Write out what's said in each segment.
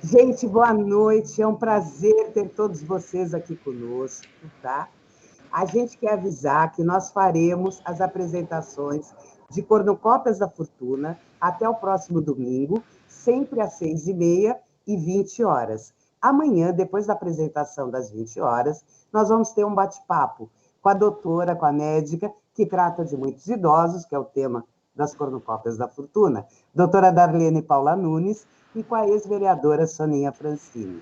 Gente, boa noite. É um prazer ter todos vocês aqui conosco, tá? A gente quer avisar que nós faremos as apresentações de Cornucópias da Fortuna até o próximo domingo, sempre às 6h30 e 20h. Amanhã, depois da apresentação das 20h, nós vamos ter um bate-papo com a doutora, com a médica, que trata de muitos idosos, que é o tema das Cornucópias da Fortuna, doutora Darlene Paula Nunes, e com a ex-vereadora Soninha Francini.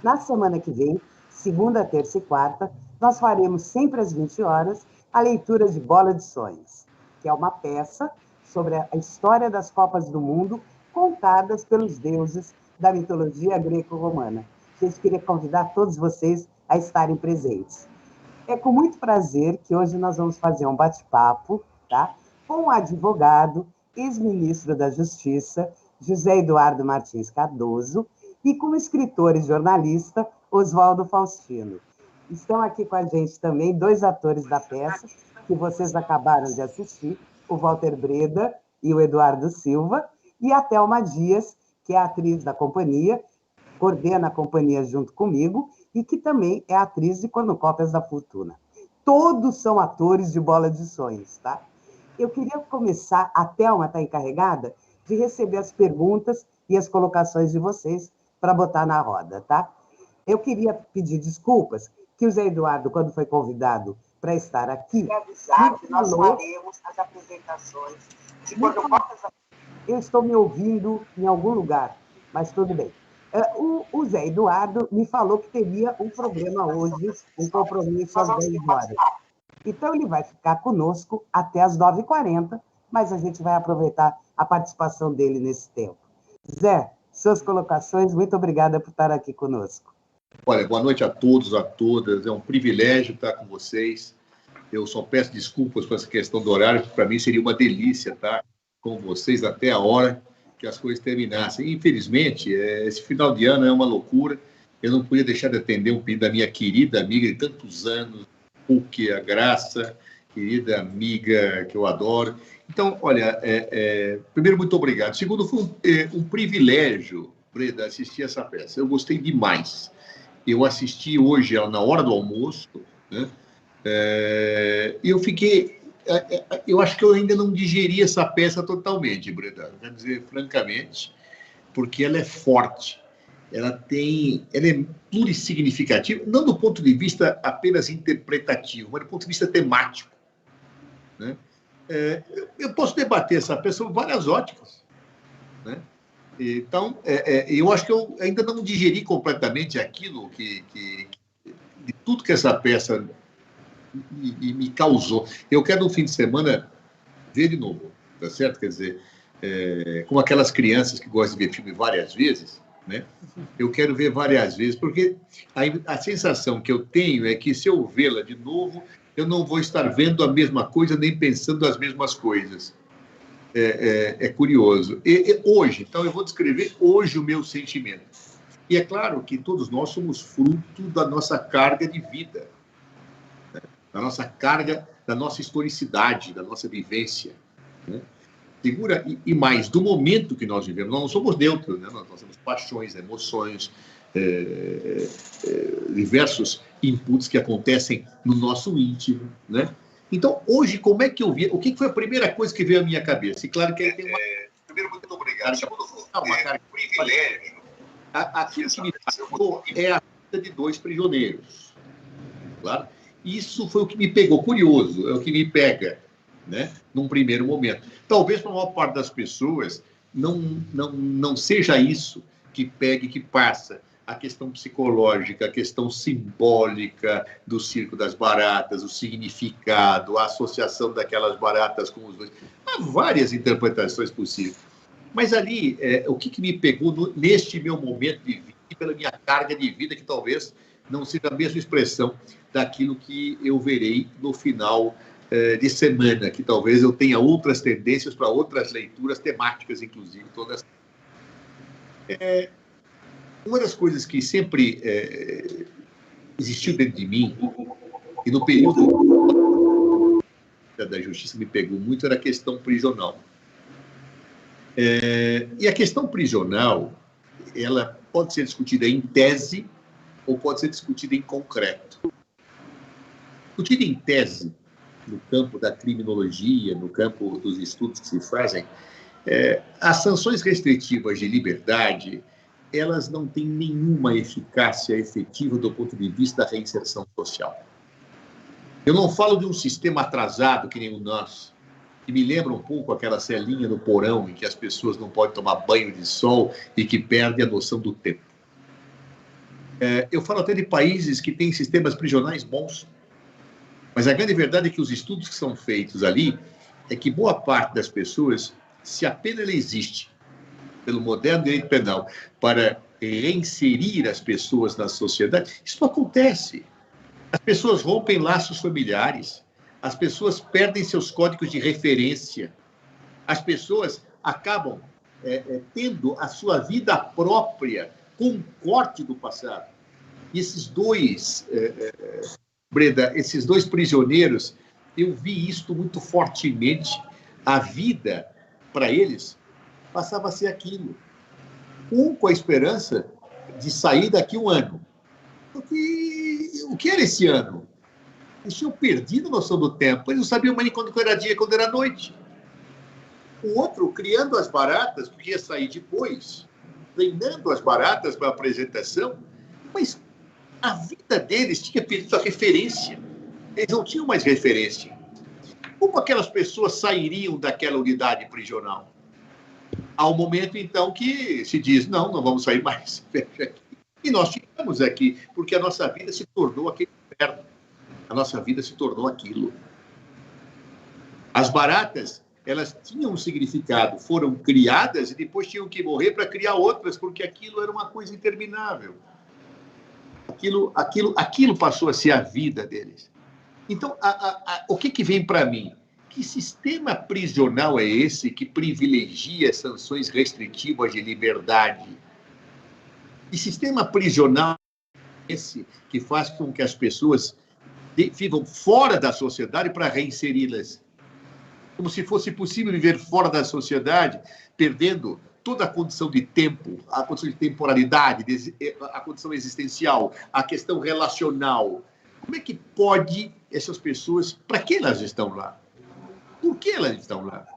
Na semana que vem, segunda, terça e quarta, nós faremos sempre às 20h a leitura de Bola de Sonhos, que é uma peça sobre a história das Copas do Mundo contadas pelos deuses da mitologia greco-romana. A gente queria convidar todos vocês a estarem presentes. É com muito prazer que hoje nós vamos fazer um bate-papo, tá? Com o advogado, ex-ministro da Justiça, José Eduardo Martins Cardoso, e com o escritor e jornalista Oswaldo Faustino. Estão aqui com a gente também dois atores da peça, que vocês acabaram de assistir, o Walter Breda e o Eduardo Silva, e a Thelma Dias, que é a atriz da companhia, coordena a companhia junto comigo, e que também é atriz de Cornucópias da Fortuna. Todos são atores de Bola de Sonhos, tá? Eu queria começar, a Thelma está encarregada de receber as perguntas e as colocações de vocês para botar na roda, tá? Eu queria pedir desculpas que o Zé Eduardo, quando foi convidado para estar aqui, avisar que nós faremos as apresentações de Cornucópias. Eu estou me ouvindo em algum lugar, mas tudo bem. O Zé Eduardo me falou que teria um problema hoje, um compromisso às 10h. Então, ele vai ficar conosco até às 9h40, mas a gente vai aproveitar a participação dele nesse tempo. Zé, suas colocações, muito obrigada por estar aqui conosco. Olha, boa noite a todos, a todas. É um privilégio estar com vocês. Eu só peço desculpas por essa questão do horário, que para mim seria uma delícia estar com vocês até a hora que as coisas terminassem. Infelizmente, esse final de ano é uma loucura. Eu não podia deixar de atender um pedido da minha querida amiga de tantos anos, Puc, a Graça, querida amiga que eu adoro. Então, olha, primeiro, muito obrigado. Segundo, foi um privilégio, Breda, assistir essa peça. Eu gostei demais. Eu assisti hoje ela na hora do almoço, né? Eu fiquei... Eu acho que eu ainda não digeri essa peça totalmente, Breda. Quero dizer, francamente, porque ela é forte. Ela é plurissignificativa, não do ponto de vista apenas interpretativo, mas do ponto de vista temático, né? Eu posso debater essa peça sobre várias óticas, né? Então, eu acho que eu ainda não digeri completamente aquilo de tudo que essa peça me causou. Eu quero, no fim de semana, ver de novo, tá certo? Quer dizer, como aquelas crianças que gostam de ver filme várias vezes, né? Eu quero ver várias vezes, porque a sensação que eu tenho é que, se eu vê-la de novo, eu não vou estar vendo a mesma coisa, nem pensando as mesmas coisas. É curioso. Hoje, então, eu vou descrever hoje o meu sentimento. E é claro que todos nós somos fruto da nossa carga de vida, né? Da nossa carga, da nossa historicidade, da nossa vivência, né? Figura e mais do momento que nós vivemos. Nós não somos neutros, né? Nós temos paixões, emoções, diversos inputs que acontecem no nosso íntimo, né? Então, hoje, como é que eu vi? O que foi a primeira coisa que veio à minha cabeça? E claro que aí tem uma... Primeiro, muito obrigado. Uma carga de privilégio. Aquilo que me passou é a vida de dois prisioneiros. Claro? Isso foi o que me pegou. Curioso, é o que me pega, né? Num primeiro momento. Talvez para a maior parte das pessoas não seja isso que pega e que passa. A questão psicológica, a questão simbólica do Circo das Baratas, o significado, a associação daquelas baratas com os dois. Há várias interpretações possíveis. Mas ali, o que me pegou neste meu momento de vida, pela minha carga de vida, que talvez não seja a mesma expressão daquilo que eu verei no final de semana, que talvez eu tenha outras tendências para outras leituras temáticas, inclusive, todas. Uma das coisas que sempre existiu dentro de mim, e no período da justiça me pegou muito, era a questão prisional. E a questão prisional, ela pode ser discutida em tese ou pode ser discutida em concreto. Discutida em tese, no campo da criminologia, no campo dos estudos que se fazem, as sanções restritivas de liberdade, elas não têm nenhuma eficácia efetiva do ponto de vista da reinserção social. Eu não falo de um sistema atrasado que nem o nosso, que me lembra um pouco aquela celinha no porão em que as pessoas não podem tomar banho de sol e que perdem a noção do tempo. Eu falo até de países que têm sistemas prisionais bons, mas a grande verdade é que os estudos que são feitos ali é que boa parte das pessoas, se a pena ela existe pelo moderno direito penal para reinserir as pessoas na sociedade, isso não acontece. As pessoas rompem laços familiares, as pessoas perdem seus códigos de referência, as pessoas acabam tendo a sua vida própria com um corte do passado. E esses dois, Breda, esses dois prisioneiros, eu vi isto muito fortemente. A vida, para eles, passava a ser aquilo. Um com a esperança de sair daqui um ano. Porque o que era esse ano? Eles tinham perdido a noção do tempo. Eles não sabiam mais quando era dia e quando era noite. O outro, criando as baratas, porque ia sair depois, treinando as baratas para a apresentação, mas a vida deles tinha perdido a referência. Eles não tinham mais referência. Como aquelas pessoas sairiam daquela unidade prisional? Há um momento, então, que se diz, não vamos sair mais. E nós ficamos aqui, porque a nossa vida se tornou aquele inferno. A nossa vida se tornou aquilo. As baratas, elas tinham um significado, foram criadas e depois tinham que morrer para criar outras, porque aquilo era uma coisa interminável. Aquilo passou a ser a vida deles. Então, o que vem para mim? Que sistema prisional é esse que privilegia sanções restritivas de liberdade? Que sistema prisional é esse que faz com que as pessoas vivam fora da sociedade para reinseri-las? Como se fosse possível viver fora da sociedade, perdendo toda a condição de tempo, a condição de temporalidade, a condição existencial, a questão relacional. Como é que pode essas pessoas, para que elas estão lá? Por que elas estão lá?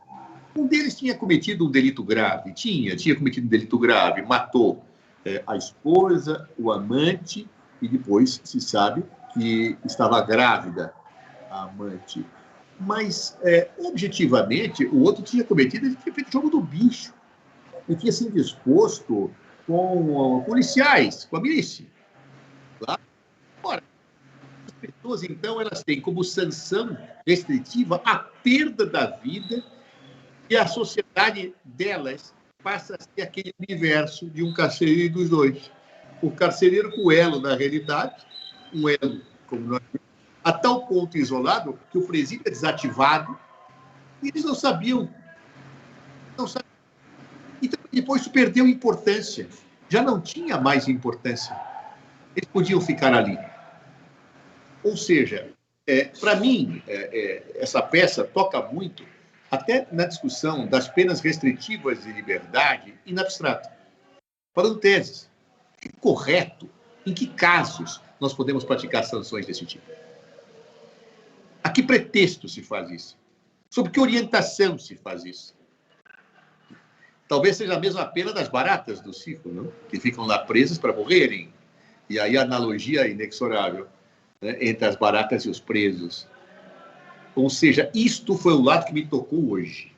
Um deles tinha cometido um delito grave, tinha cometido um delito grave, matou a esposa, o amante, e depois se sabe que estava grávida a amante. Mas, objetivamente, o outro tinha cometido, ele tinha feito jogo do bicho. Ele tinha se indisposto com policiais, com a milícia. Tá? Ora, as pessoas, então, elas têm como sanção restritiva a perda da vida e a sociedade delas passa a ser aquele universo de um carcereiro dos dois. O carcereiro com elo na realidade, um elo, como nós a tal ponto isolado que o presídio é desativado e eles não sabiam. Então, depois isso perdeu importância. Já não tinha mais importância. Eles podiam ficar ali. Ou seja, para mim, essa peça toca muito até na discussão das penas restritivas de liberdade in abstrato. Falando teses. É correto? Em que casos nós podemos praticar sanções desse tipo? A que pretexto se faz isso? Sob que orientação se faz isso? Talvez seja a mesma pena das baratas do circo, não? Que ficam lá presas para morrerem. E aí a analogia é inexorável, né, entre as baratas e os presos. Ou seja, isto foi o lado que me tocou hoje.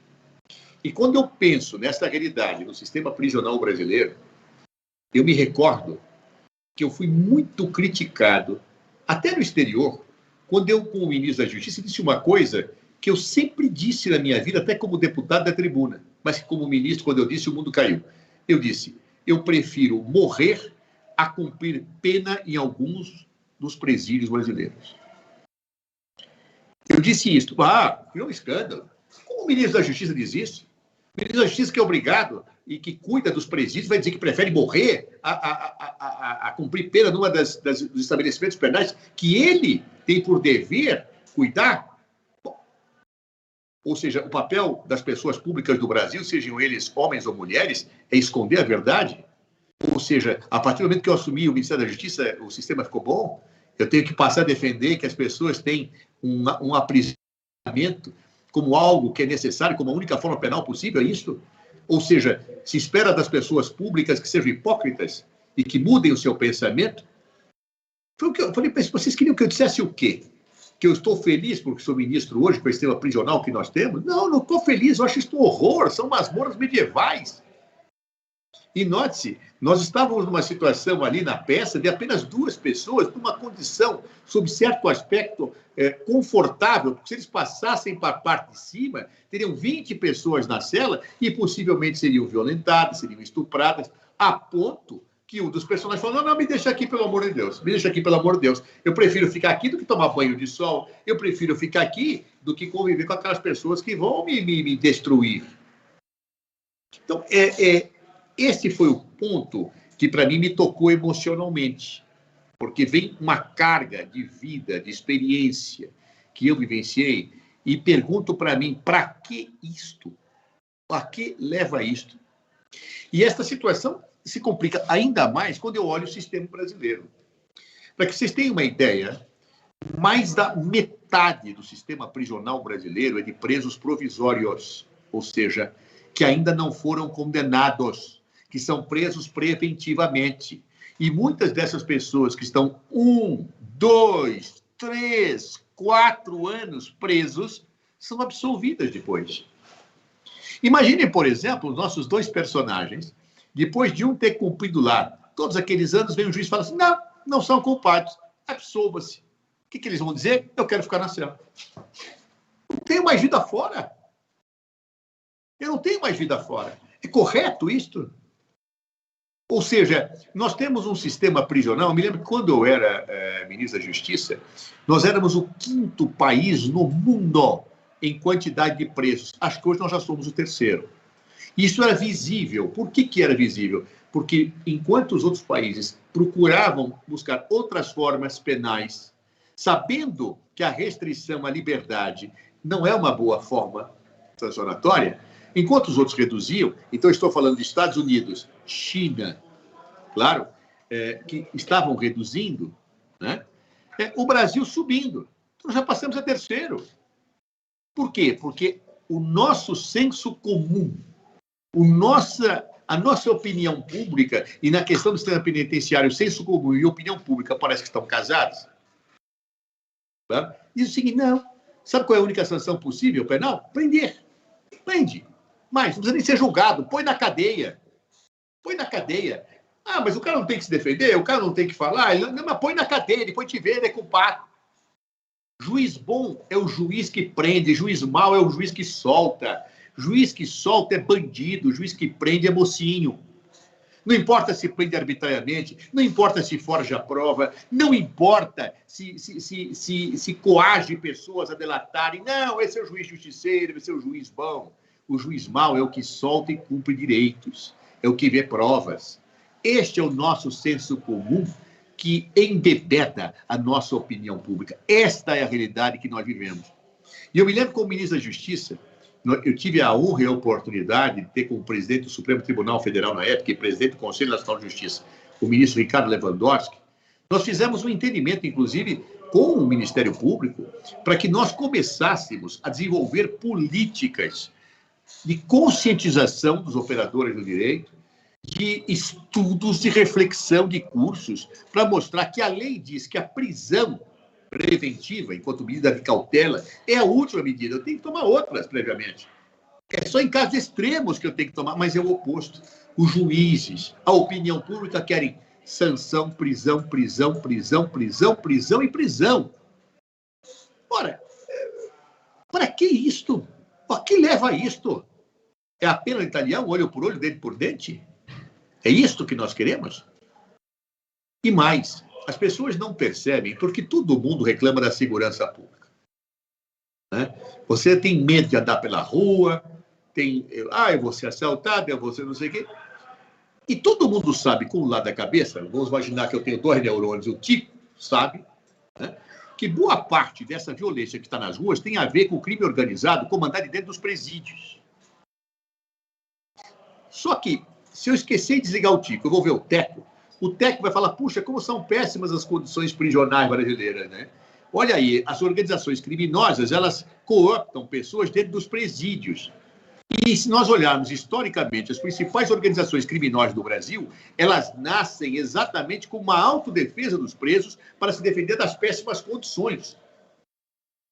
E quando eu penso nessa realidade, no sistema prisional brasileiro, eu me recordo que eu fui muito criticado, até no exterior, quando eu, como ministro da Justiça, disse uma coisa que eu sempre disse na minha vida, até como deputado da tribuna, mas que como ministro, quando eu disse, o mundo caiu. Eu disse, eu prefiro morrer a cumprir pena em alguns dos presídios brasileiros. Eu disse isso. Virou um escândalo. Como o ministro da Justiça diz isso? O ministro da Justiça que é obrigado e que cuida dos presídios vai dizer que prefere morrer a cumprir pena numa dos estabelecimentos penais que ele tem por dever cuidar? Bom, ou seja, o papel das pessoas públicas do Brasil, sejam eles homens ou mulheres, é esconder a verdade? Ou seja, a partir do momento que eu assumi o Ministério da Justiça, o sistema ficou bom, eu tenho que passar a defender que as pessoas têm um aprisionamento como algo que é necessário, como a única forma penal possível, é isso? Ou seja, se espera das pessoas públicas que sejam hipócritas e que mudem o seu pensamento. Foi o que eu falei para eles, vocês queriam que eu dissesse o quê? Que eu estou feliz porque sou ministro hoje com o sistema prisional que nós temos? Não, não estou feliz, eu acho isso um horror, são masmorras medievais. E note-se, nós estávamos numa situação ali na peça de apenas 2 pessoas, numa condição, sob certo aspecto, confortável, porque se eles passassem para a parte de cima, teriam 20 pessoas na cela e possivelmente seriam violentadas, seriam estupradas, a ponto que um dos personagens falou, não, não, me deixa aqui, pelo amor de Deus, me deixa aqui, pelo amor de Deus. Eu prefiro ficar aqui do que tomar banho de sol, eu prefiro ficar aqui do que conviver com aquelas pessoas que vão me destruir. Então, esse foi o ponto que, para mim, me tocou emocionalmente, porque vem uma carga de vida, de experiência que eu vivenciei e pergunto para mim, para que isto? A que leva isto? E esta situação se complica ainda mais quando eu olho o sistema brasileiro. Para que vocês tenham uma ideia, mais da metade do sistema prisional brasileiro é de presos provisórios, ou seja, que ainda não foram condenados, que são presos preventivamente. E muitas dessas pessoas que estão 1, 2, 3, 4 anos presos são absolvidas depois. Imaginem, por exemplo, os nossos 2 personagens, depois de um ter cumprido lá todos aqueles anos, vem o juiz e fala assim, não, não são culpados, absolva-se. O que eles vão dizer? Eu quero ficar na cela. Não tenho mais vida fora. Eu não tenho mais vida fora. É correto isto? Ou seja, nós temos um sistema prisional. Eu me lembro que quando eu era ministro da Justiça, nós éramos o 5º país no mundo em quantidade de presos. Acho que hoje nós já somos o 3º. Isso era visível. Por que era visível? Porque enquanto os outros países procuravam buscar outras formas penais, sabendo que a restrição à liberdade não é uma boa forma sancionatória, enquanto os outros reduziam, então estou falando de Estados Unidos, China, claro, que estavam reduzindo, né? O Brasil subindo. Então já passamos a 3º. Por quê? Porque o nosso senso comum, a nossa opinião pública, e na questão do sistema penitenciário, o senso comum e a opinião pública parece que estão casados. Tá? Diz o seguinte, não. Sabe qual é a única sanção possível penal? Prender. Prende. Mas não precisa nem ser julgado. Põe na cadeia. Põe na cadeia. Ah, mas o cara não tem que se defender? O cara não tem que falar? Não, mas põe na cadeia. Depois te vê, ele é culpado. Juiz bom é o juiz que prende. Juiz mau é o juiz que solta. Juiz que solta é bandido, juiz que prende é mocinho. Não importa se prende arbitrariamente, não importa se forja a prova, não importa se coage pessoas a delatarem. Não, esse é o juiz justiceiro, esse é o juiz bom. O juiz mau é o que solta e cumpre direitos, é o que vê provas. Este é o nosso senso comum que embebeda a nossa opinião pública. Esta é a realidade que nós vivemos. E eu me lembro como ministro da Justiça, eu tive a honra e a oportunidade de ter como presidente do Supremo Tribunal Federal na época e presidente do Conselho Nacional de Justiça, o ministro Ricardo Lewandowski. Nós fizemos um entendimento, inclusive, com o Ministério Público, para que nós começássemos a desenvolver políticas de conscientização dos operadores do direito, de estudos, de reflexão, de cursos, para mostrar que a lei diz que a prisão preventiva, enquanto medida de cautela, é a última medida. Eu tenho que tomar outras previamente. É só em casos extremos que eu tenho que tomar, mas é o oposto. Os juízes, a opinião pública querem sanção, prisão, prisão, prisão, prisão, prisão e prisão. Ora, para que isto? A que leva isto? É a pena de Italião, olho por olho, dente por dente? É isto que nós queremos? E mais, as pessoas não percebem porque todo mundo reclama da segurança pública. Né? Você tem medo de andar pela rua, eu vou ser assaltado, eu vou ser não sei o quê. E todo mundo sabe, com o lado da cabeça, vamos imaginar que eu tenho 2 neurônios, o Tico sabe, né, que boa parte dessa violência que está nas ruas tem a ver com o crime organizado comandado dentro dos presídios. Só que se eu esquecer de desligar o Tico, eu vou ver o Teco vai falar, puxa, como são péssimas as condições prisionais brasileiras, né? Olha aí, as organizações criminosas, elas cooptam pessoas dentro dos presídios. E se nós olharmos historicamente as principais organizações criminosas do Brasil, elas nascem exatamente com uma autodefesa dos presos para se defender das péssimas condições.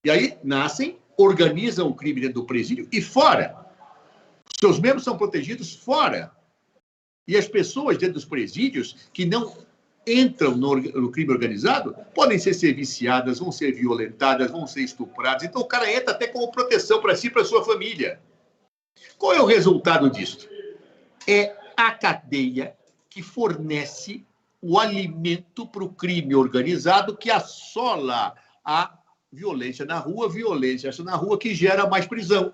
E aí nascem, organizam o crime dentro do presídio e fora. Seus membros são protegidos fora. E as pessoas dentro dos presídios que não entram no crime organizado podem ser viciadas, vão ser violentadas, vão ser estupradas. Então o cara entra até como proteção para si e para sua família. Qual é o resultado disso? É a cadeia que fornece o alimento para o crime organizado que assola a violência na rua que gera mais prisão.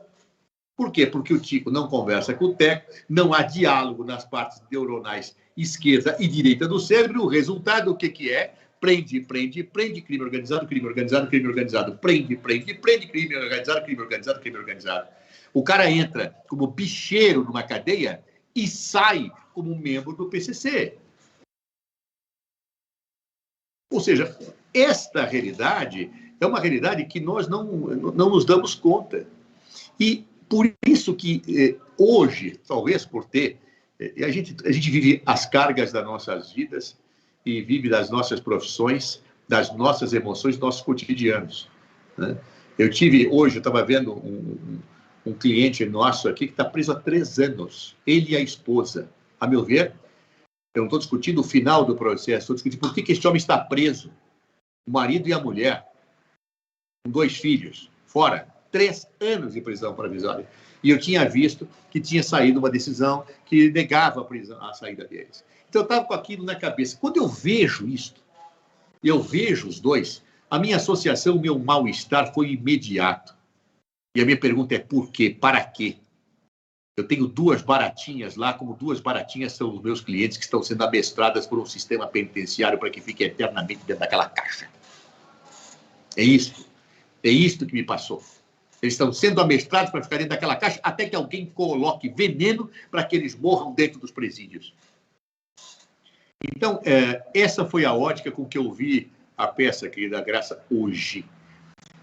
Por quê? Porque o Tico não conversa com o Teco, não há diálogo nas partes neuronais esquerda e direita do cérebro. O resultado, o que é? Prende, crime organizado, crime organizado, crime organizado. Prende, crime organizado, crime organizado, crime organizado. O cara entra como bicheiro numa cadeia e sai como membro do PCC. Ou seja, esta realidade é uma realidade que nós não nos damos conta. E por isso que hoje, talvez por ter, a gente vive as cargas das nossas vidas e vive das nossas profissões, das nossas emoções, dos nossos cotidianos, né? Hoje eu estava vendo um cliente nosso aqui que está preso há 3 anos, ele e a esposa. A meu ver, eu não estou discutindo o final do processo, estou discutindo por que esse homem está preso. O marido e a mulher, com 2 filhos, fora. 3 anos de prisão provisória. E eu tinha visto que tinha saído uma decisão que negava a saída deles. Então, eu estava com aquilo na cabeça. Quando eu vejo isso, eu vejo os dois, a minha associação, o meu mal-estar foi imediato. E a minha pergunta é por quê? Para quê? Eu tenho 2 baratinhas lá, como 2 baratinhas são os meus clientes que estão sendo amestradas por um sistema penitenciário para que fiquem eternamente dentro daquela caixa. É isso. É isto que me passou. Eles estão sendo amestrados para ficar dentro daquela caixa até que alguém coloque veneno para que eles morram dentro dos presídios. Então, essa foi a ótica com que eu vi a peça, querida Graça, hoje.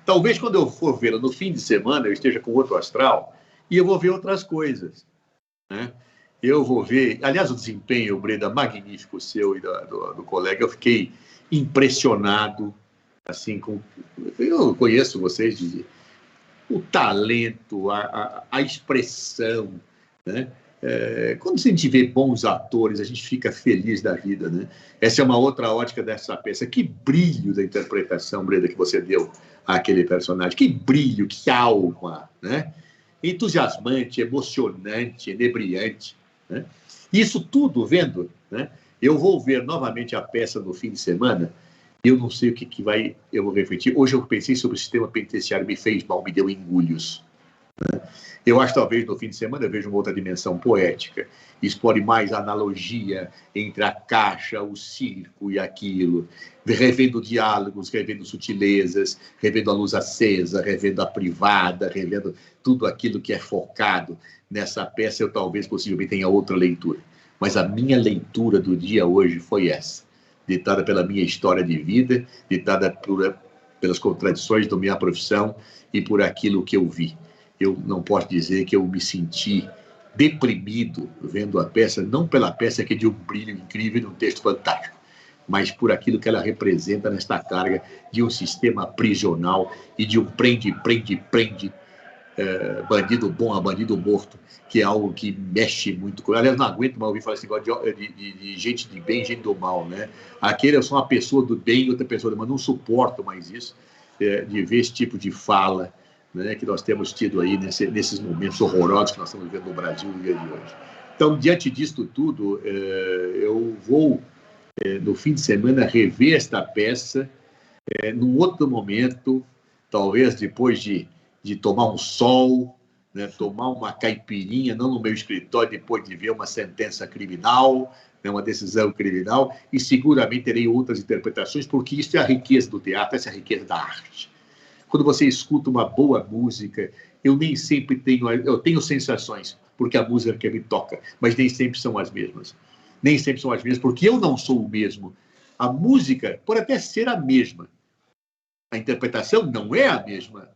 Talvez quando eu for vê-la no fim de semana, eu esteja com outro astral e eu vou ver outras coisas, né? Eu vou ver... Aliás, o desempenho, Breda, magnífico seu e do colega. Eu fiquei impressionado, assim, eu conheço vocês o talento, a expressão, né? Quando a gente vê bons atores, a gente fica feliz da vida, né? Essa é uma outra ótica dessa peça. Que brilho da interpretação, Breda, que você deu àquele personagem. Que brilho, que alma, né? Entusiasmante, emocionante, inebriante, né? Isso tudo vendo, né? Eu vou ver novamente a peça no fim de semana. Eu não sei o que eu vou refletir. Hoje eu pensei sobre o sistema penitenciário, me fez mal, me deu engulhos, né? Eu acho que talvez no fim de semana eu veja uma outra dimensão poética, explore mais a analogia entre a caixa, o circo e aquilo, revendo diálogos, revendo sutilezas, revendo a luz acesa, revendo a privada, revendo tudo aquilo que é focado nessa peça. Eu talvez possivelmente tenha outra leitura, mas a minha leitura do dia hoje foi essa, ditada pela minha história de vida, ditada pelas contradições da minha profissão e por aquilo que eu vi. Eu não posso dizer que eu me senti deprimido vendo a peça, não pela peça que é de um brilho incrível e de um texto fantástico, mas por aquilo que ela representa nesta carga de um sistema prisional e de um prende, bandido bom a bandido morto, que é algo que mexe muito com... Aliás, não aguento mais ouvir falar esse negócio de gente de bem e gente do mal, né? Aquele é só uma pessoa do bem e outra pessoa do mal. Não suporto mais isso, de ver esse tipo de fala, né, que nós temos tido aí nesses momentos horrorosos que nós estamos vivendo no Brasil no dia de hoje. Então, diante disto tudo, eu vou, no fim de semana, rever esta peça num outro momento, talvez depois de tomar um sol, né, tomar uma caipirinha, não no meu escritório, depois de ver uma sentença criminal, né, uma decisão criminal, e seguramente terei outras interpretações, porque isso é a riqueza do teatro, essa é a riqueza da arte. Quando você escuta uma boa música eu nem sempre eu tenho sensações, porque a música que me toca, mas nem sempre são as mesmas. Nem sempre são as mesmas, porque eu não sou o mesmo. A música pode até ser a mesma. A interpretação não é a mesma.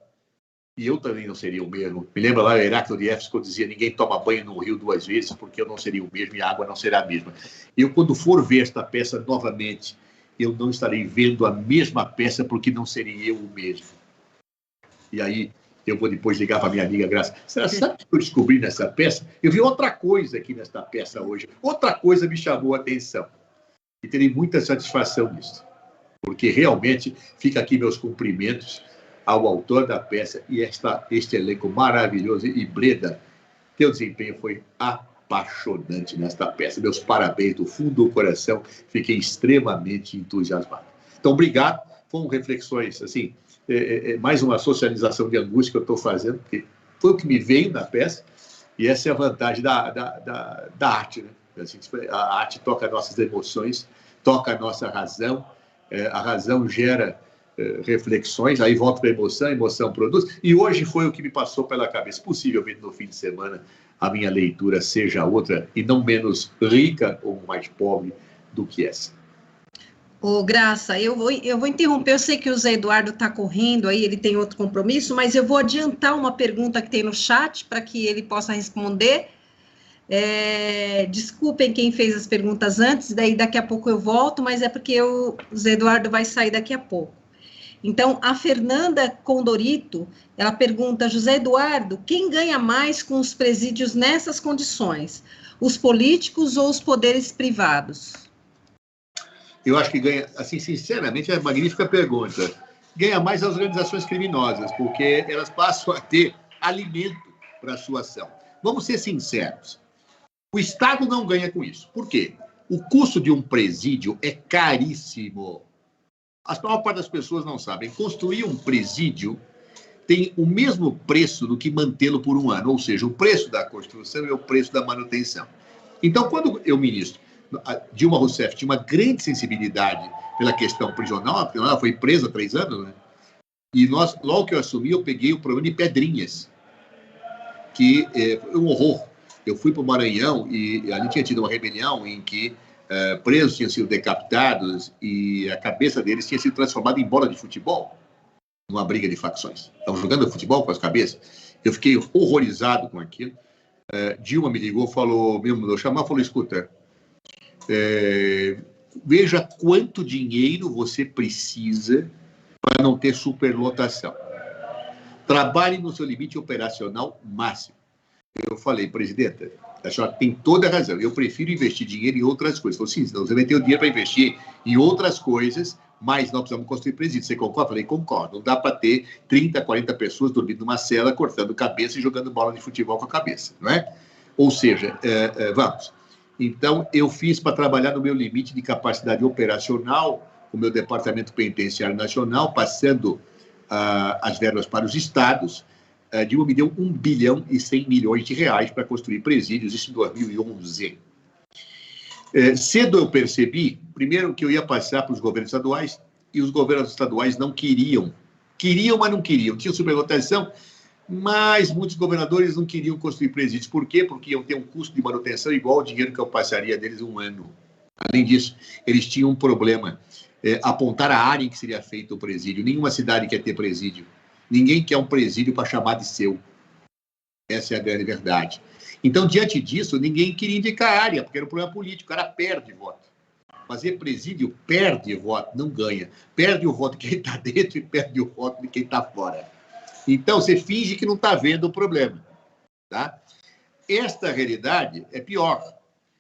E eu também não seria o mesmo. Me lembra lá o Heráclito de Éfeso, que eu dizia: ninguém toma banho no rio 2 vezes, porque eu não seria o mesmo e a água não será a mesma. Eu, quando for ver esta peça novamente, eu não estarei vendo a mesma peça, porque não seria eu o mesmo. E aí, eu vou depois ligar para minha amiga Graça. Você sabe o que eu descobri nessa peça? Eu vi outra coisa aqui nesta peça hoje. Outra coisa me chamou a atenção. E terei muita satisfação nisso. Porque realmente, fica aqui meus cumprimentos ao autor da peça e este elenco maravilhoso. E Breda, teu desempenho foi apaixonante nesta peça. Meus parabéns do fundo do coração. Fiquei extremamente entusiasmado. Então, obrigado. Foram reflexões, assim, mais uma socialização de angústia que eu estou fazendo, porque foi o que me veio na peça, e essa é a vantagem da arte, né? Assim, a arte toca nossas emoções, toca a nossa razão, a razão gera reflexões, aí volta para a emoção produz, e hoje foi o que me passou pela cabeça. Possivelmente no fim de semana a minha leitura seja outra, e não menos rica ou mais pobre do que essa. Ô, Graça, eu vou interromper, eu sei que o Zé Eduardo está correndo aí, ele tem outro compromisso, mas eu vou adiantar uma pergunta que tem no chat para que ele possa responder. Desculpem quem fez as perguntas antes, daí daqui a pouco eu volto, mas é porque o Zé Eduardo vai sair daqui a pouco. Então, a Fernanda Condorito, ela pergunta: José Eduardo, quem ganha mais com os presídios nessas condições? Os políticos ou os poderes privados? Eu acho que ganha, assim, sinceramente, é uma magnífica pergunta. Ganha mais as organizações criminosas, porque elas passam a ter alimento para a sua ação. Vamos ser sinceros. O Estado não ganha com isso. Por quê? O custo de um presídio é caríssimo. A maior parte das pessoas não sabem. Construir um presídio tem o mesmo preço do que mantê-lo por um ano, ou seja, o preço da construção é o preço da manutenção. Então, quando eu ministro, a Dilma Rousseff tinha uma grande sensibilidade pela questão prisional, porque ela foi presa há 3 anos, né? E logo que eu assumi, eu peguei o problema de Pedrinhas, que foi um horror. Eu fui para o Maranhão e ali tinha tido uma rebelião em que presos tinham sido decapitados e a cabeça deles tinha sido transformada em bola de futebol, numa briga de facções. Estavam jogando futebol com as cabeças. Eu fiquei horrorizado com aquilo. Dilma me ligou, me mandou chamar, falou: escuta, veja quanto dinheiro você precisa para não ter superlotação. Trabalhe no seu limite operacional máximo. Eu falei: presidenta, a senhora tem toda a razão, eu prefiro investir dinheiro em outras coisas. Falei: sim, você vai ter o dinheiro para investir em outras coisas, mas nós precisamos construir presídio. Você concorda? Falei: concordo. Não dá para ter 30, 40 pessoas dormindo numa cela, cortando cabeça e jogando bola de futebol com a cabeça, não é? Ou seja, vamos. Então, eu fiz para trabalhar no meu limite de capacidade operacional, o meu Departamento Penitenciário Nacional, passando as verbas para os estados. Dilma me deu 1 bilhão e 100 milhões de reais para construir presídios, isso em 2011. Cedo eu percebi, primeiro, que eu ia passar para os governos estaduais, e os governos estaduais não queriam. Queriam, mas não queriam. Tinha superlotação, mas muitos governadores não queriam construir presídios. Por quê? Porque iam ter um custo de manutenção igual ao dinheiro que eu passaria deles um ano. Além disso, eles tinham um problema. Apontar a área em que seria feito o presídio. Nenhuma cidade quer ter presídio. Ninguém quer um presídio para chamar de seu. Essa é a grande verdade. Então, diante disso, ninguém queria indicar área, porque era um problema político. O cara perde voto. Fazer presídio perde voto, não ganha. Perde o voto de quem está dentro e perde o voto de quem está fora. Então, você finge que não está vendo o problema. Tá? Esta realidade é pior,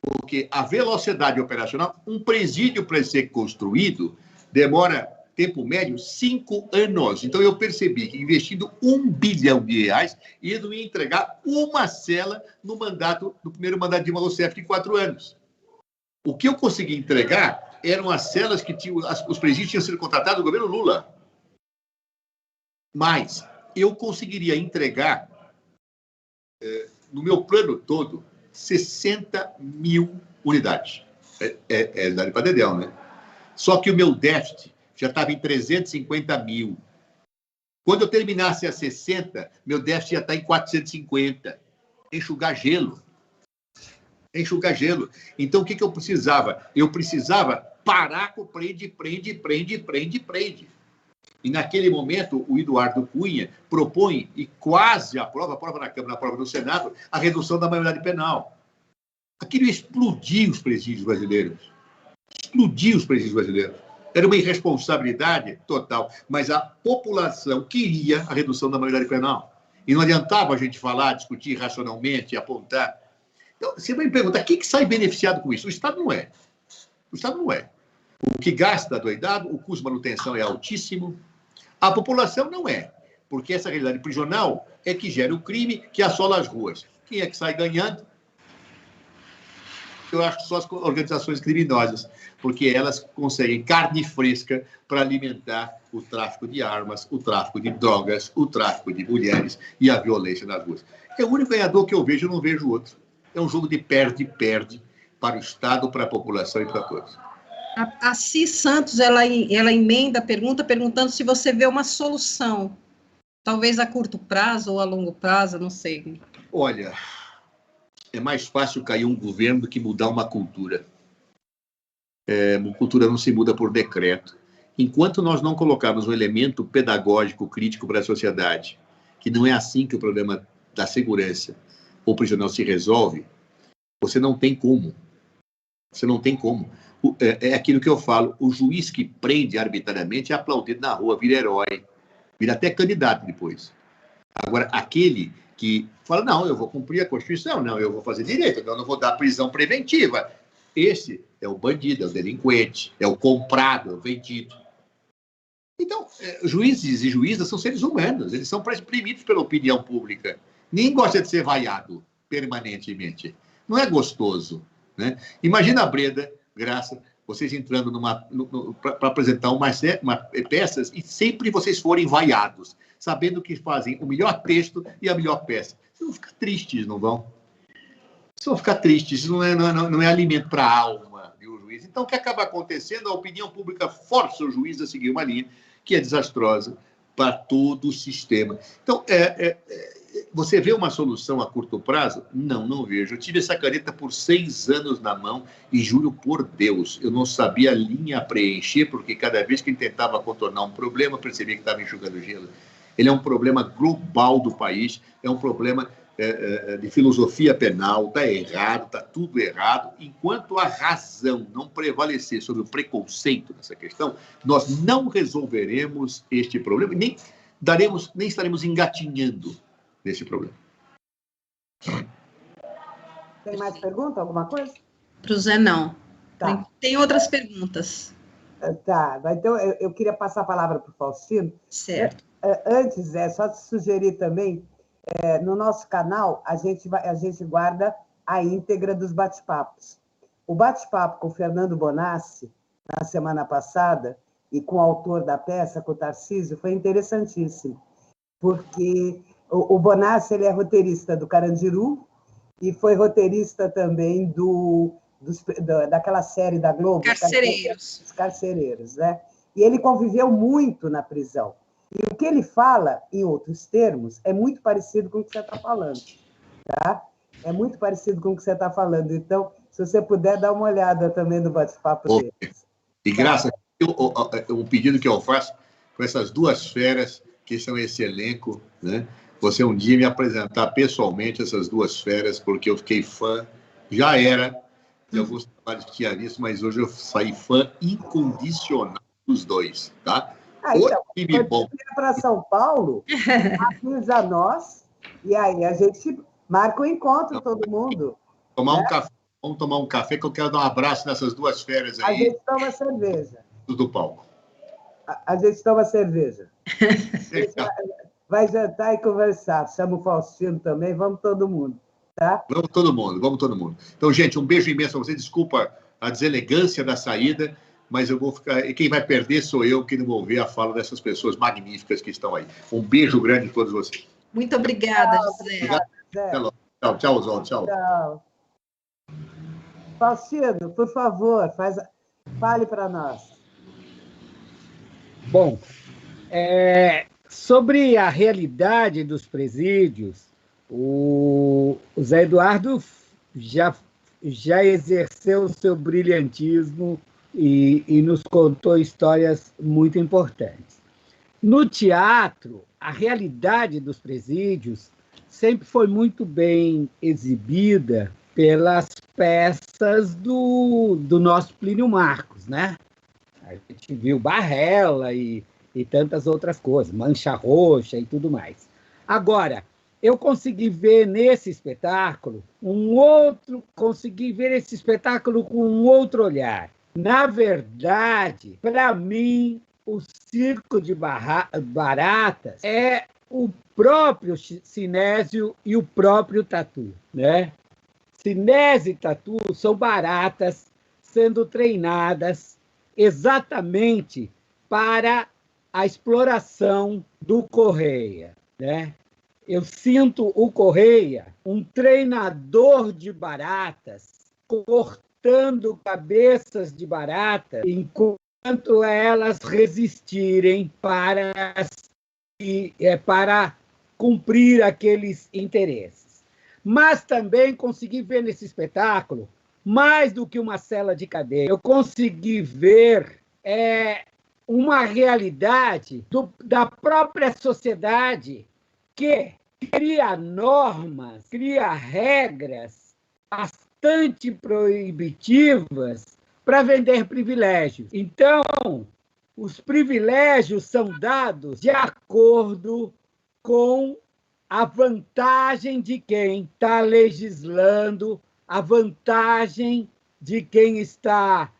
porque a velocidade operacional, um presídio para ser construído demora, tempo médio, 5 anos. Então, eu percebi que investindo 1 bilhão de reais, eu não ia entregar uma cela no primeiro mandato de Dilma Rousseff de 4 anos. O que eu consegui entregar eram as celas que os presídios tinham sido contratados do governo Lula. Mas eu conseguiria entregar, no meu plano todo, 60 mil unidades. É dar para dedéu, né? Só que o meu déficit já estava em 350 mil. Quando eu terminasse a 60, meu déficit ia estar em 450. Enxugar gelo. Enxugar gelo. Então, o que eu precisava? Eu precisava parar com prende. E, naquele momento, o Eduardo Cunha propõe, e quase aprova na Câmara, aprova no Senado, a redução da maioridade penal. Aquilo explodiu os presídios brasileiros. Explodiu os presídios brasileiros. Era uma irresponsabilidade total. Mas a população queria a redução da maioridade penal. E não adiantava a gente falar, discutir racionalmente, apontar. Então, você vai me perguntar, quem que sai beneficiado com isso? O Estado não é. O Estado não é. O que gasta doidado, o custo de manutenção é altíssimo. A população não é. Porque essa realidade prisional é que gera o crime, que assola as ruas. Quem é que sai ganhando? Eu acho que só as organizações criminosas, porque elas conseguem carne fresca para alimentar o tráfico de armas, o tráfico de drogas, o tráfico de mulheres e a violência nas ruas. É o único ganhador que eu vejo, eu não vejo outro. É um jogo de perde-perde para o Estado, para a população e para todos. A Cis Santos, ela emenda a pergunta perguntando se você vê uma solução, talvez a curto prazo ou a longo prazo, não sei. Olha, é mais fácil cair um governo do que mudar uma cultura. Uma cultura não se muda por decreto. Enquanto nós não colocarmos um elemento pedagógico crítico para a sociedade, que não é assim que o problema da segurança ou prisional se resolve, você não tem como. Você não tem como. É aquilo que eu falo, o juiz que prende arbitrariamente é aplaudido na rua, vira herói, vira até candidato depois. Agora, aquele que fala, não, eu vou cumprir a Constituição, não, eu vou fazer direito, eu não vou dar prisão preventiva. Esse é o bandido, é o delinquente, é o comprado, é o vendido. Então, juízes e juízas são seres humanos, eles são exprimidos pela opinião pública. Ninguém gosta de ser vaiado permanentemente. Não é gostoso, né? Imagina a Breda, Graça, vocês entrando para apresentar peças e sempre vocês forem vaiados, sabendo que fazem o melhor texto e a melhor peça. Vocês vão ficar tristes, não vão? Vocês vão ficar tristes, isso não é alimento para a alma de um juiz. Então, o que acaba acontecendo? A opinião pública força o juiz a seguir uma linha que é desastrosa para todo o sistema. Então, você vê uma solução a curto prazo? Não vejo. Eu tive essa caneta por 6 anos na mão e juro por Deus, eu não sabia a linha a preencher, porque cada vez que eu tentava contornar um problema, eu percebia que estava enxugando gelo. Ele é um problema global do país, é um problema de filosofia penal, está errado, está tudo errado. Enquanto a razão não prevalecer sobre o preconceito nessa questão, nós não resolveremos este problema, nem estaremos engatinhando nesse problema. Tem mais pergunta? Alguma coisa? Para o Zé, não. Tá. Tem outras perguntas. Tá, então eu queria passar a palavra para o Faustino. Certo. Antes, só te sugerir também, no nosso canal, a gente guarda a íntegra dos bate-papos. O bate-papo com o Fernando Bonassi, na semana passada, e com o autor da peça, com o Tarcísio, foi interessantíssimo, porque o Bonassi, ele é roteirista do Carandiru e foi roteirista também daquela série da Globo, Carcereiros. Os Carcereiros, né? E ele conviveu muito na prisão. E o que ele fala, em outros termos, é muito parecido com o que você está falando, tá? É muito parecido com o que você está falando. Então, se você puder, dar uma olhada também no bate-papo deles. E graças o pedido que eu faço com essas duas feras, que são esse elenco, né? Você um dia me apresentar pessoalmente essas duas feras, porque eu fiquei fã, já era, de alguns trabalhos que tinha visto, mas hoje eu saí fã incondicional dos dois, tá? Então, quando vier para São Paulo, avisa nós, e aí a gente marca o encontro, todo mundo. Vamos tomar um café, que eu quero dar um abraço nessas duas feras aí. A gente toma cerveja. Do palco. A gente toma cerveja. Vai jantar e conversar. Chama o Faustino também, vamos todo mundo, tá? Vamos todo mundo. Então, gente, um beijo imenso para vocês. Desculpa a deselegância da saída, mas eu vou ficar... E quem vai perder sou eu, que não vou ver a fala dessas pessoas magníficas que estão aí. Um beijo grande a todos vocês. Muito obrigada, José. Até logo. Tchau, Oswaldo. Tchau. Faustino, por favor, fale para nós. Bom, Sobre a realidade dos presídios, o Zé Eduardo já exerceu o seu brilhantismo e nos contou histórias muito importantes. No teatro, a realidade dos presídios sempre foi muito bem exibida pelas peças do nosso Plínio Marcos, né? A gente viu Barrela e tantas outras coisas, Mancha Roxa e tudo mais. Agora, eu consegui ver nesse espetáculo consegui ver esse espetáculo com um outro olhar. Na verdade, para mim, o Circo de Baratas é o próprio Sinésio e o próprio Tatu, né? Sinésio e Tatu são baratas sendo treinadas exatamente para a exploração do Correia, né? Eu sinto o Correia um treinador de baratas cortando cabeças de baratas enquanto elas resistirem para cumprir aqueles interesses. Mas também consegui ver nesse espetáculo mais do que uma cela de cadeia. Eu consegui ver uma realidade da própria sociedade que cria normas, cria regras bastante proibitivas para vender privilégios. Então, os privilégios são dados de acordo com a vantagem de quem está legislando, a vantagem de quem está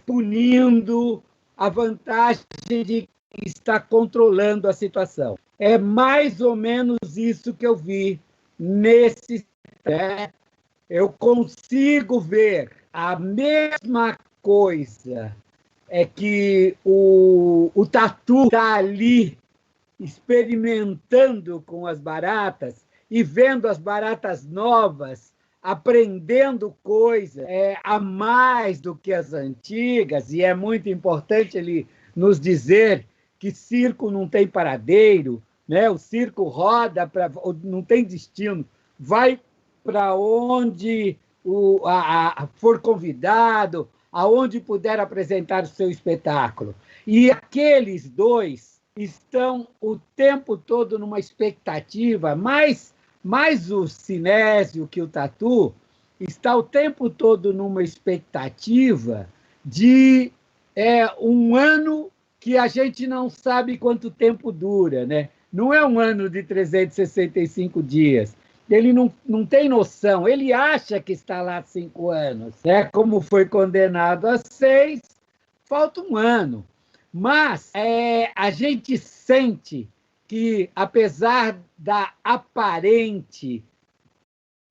punindo, a vantagem de quem está controlando a situação. É mais ou menos isso que eu vi nesse. Eu consigo ver a mesma coisa, que o Tatu está ali experimentando com as baratas e vendo as baratas novas, aprendendo coisas a mais do que as antigas, e é muito importante ele nos dizer que circo não tem paradeiro, né? O circo roda, não tem destino, vai para onde for convidado, aonde puder apresentar o seu espetáculo. E aqueles dois estão o tempo todo numa expectativa, mais o Sinésio que o Tatu está o tempo todo numa expectativa de um ano que a gente não sabe quanto tempo dura, né? Não é um ano de 365 dias. Ele não tem noção, ele acha que está lá 5 anos. Né? Como foi condenado a 6, falta um ano. Mas a gente sente que, apesar da aparente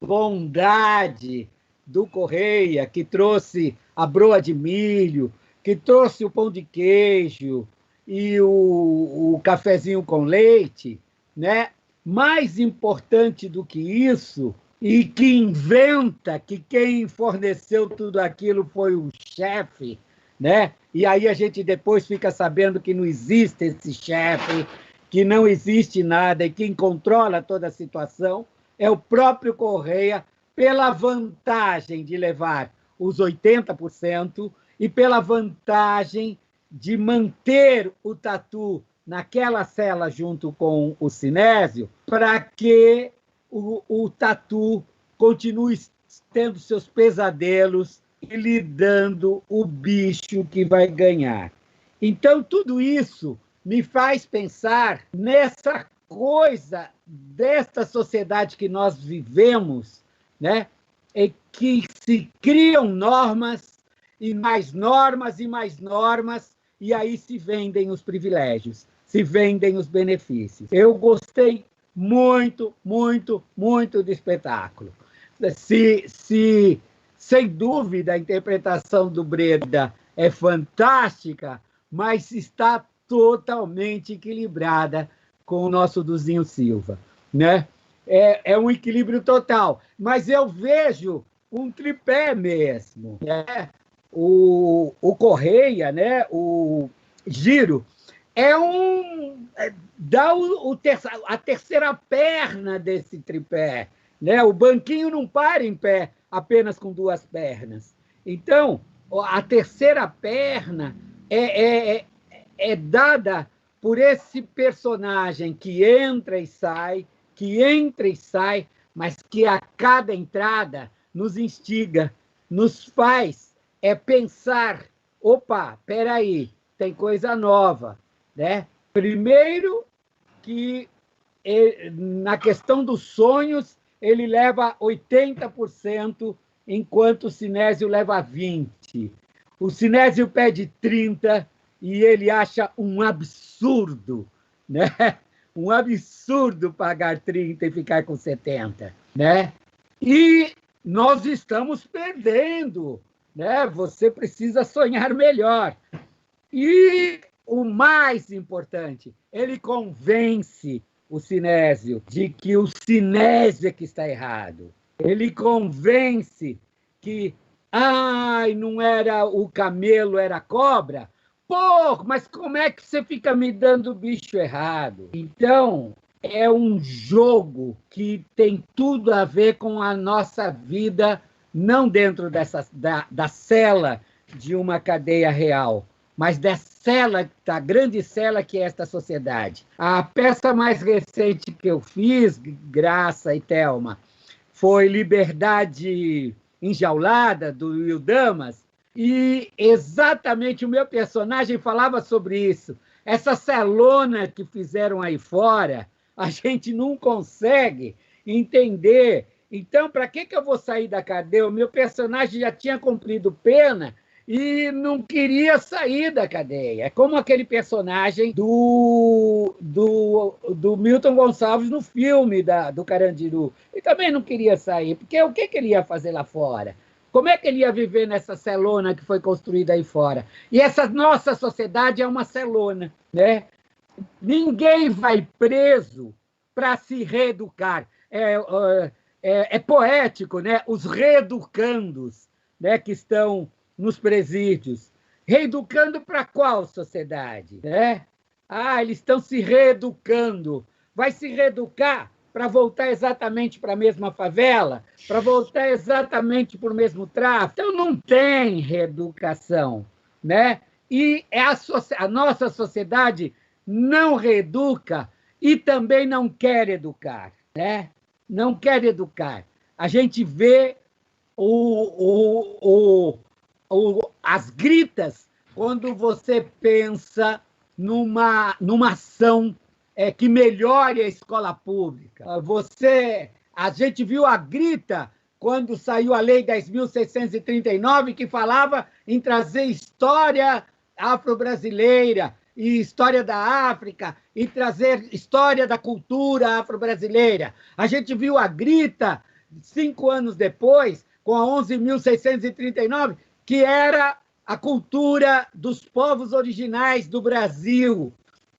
bondade do Correia, que trouxe a broa de milho, que trouxe o pão de queijo e o cafezinho com leite, né? Mais importante do que isso, e que inventa que quem forneceu tudo aquilo foi o chefe, né? E aí a gente depois fica sabendo que não existe esse chefe, que não existe nada, e quem controla toda a situação é o próprio Correia, pela vantagem de levar os 80% e pela vantagem de manter o Tatu naquela cela junto com o Sinésio, para que o Tatu continue tendo seus pesadelos e lhe dando o bicho que vai ganhar. Então, tudo isso me faz pensar nessa coisa desta sociedade que nós vivemos, né? É que se criam normas, e mais normas, e mais normas, e aí se vendem os privilégios, se vendem os benefícios. Eu gostei muito, muito, muito do espetáculo. Sem dúvida, a interpretação do Breda é fantástica, mas está totalmente equilibrada com o nosso Duzinho Silva, né? É um equilíbrio total, mas eu vejo um tripé mesmo, né? O Correia, né? O Giro, dá a terceira perna desse tripé, né? O banquinho não para em pé apenas com duas pernas. Então, a terceira perna é dada por esse personagem que entra e sai, mas que a cada entrada nos instiga, nos faz pensar, opa, peraí, tem coisa nova, né? Primeiro que na questão dos sonhos ele leva 80%, enquanto o Sinésio leva 20%. O Sinésio pede 30% e ele acha um absurdo, né? Um absurdo pagar 30% e ficar com 70%, né? E nós estamos perdendo, né? Você precisa sonhar melhor. E o mais importante, ele convence o Sinésio de que o Sinésio é que está errado. Ele convence que não era o camelo, era a cobra. Pô, mas como é que você fica me dando bicho errado? Então, é um jogo que tem tudo a ver com a nossa vida, não dentro da cela de uma cadeia real, mas da grande cela que é esta sociedade. A peça mais recente que eu fiz, Graça e Thelma, foi Liberdade Enjaulada, do Will Damas, e exatamente o meu personagem falava sobre isso. Essa celona que fizeram aí fora, a gente não consegue entender. Então, para que eu vou sair da cadeia? O meu personagem já tinha cumprido pena e não queria sair da cadeia. É como aquele personagem do Milton Gonçalves no filme do Carandiru. Ele também não queria sair, porque o que ele ia fazer lá fora? Como é que ele ia viver nessa celona que foi construída aí fora? E essa nossa sociedade é uma celona, né? Ninguém vai preso para se reeducar. É poético, né? Os reeducandos, né, que estão nos presídios. Reeducando para qual sociedade? Né? Eles estão se reeducando. Vai se reeducar para voltar exatamente para a mesma favela? Para voltar exatamente para o mesmo tráfico? Então, não tem reeducação. Né? E a nossa sociedade não reeduca e também não quer educar. Né? Não quer educar. A gente vê as gritas quando você pensa numa ação que melhore a escola pública. A gente viu a grita quando saiu a Lei 10.639, que falava em trazer história afro-brasileira e história da África, e trazer história da cultura afro-brasileira. A gente viu a grita, 5 anos depois, com a 11.639, que era a cultura dos povos originais do Brasil.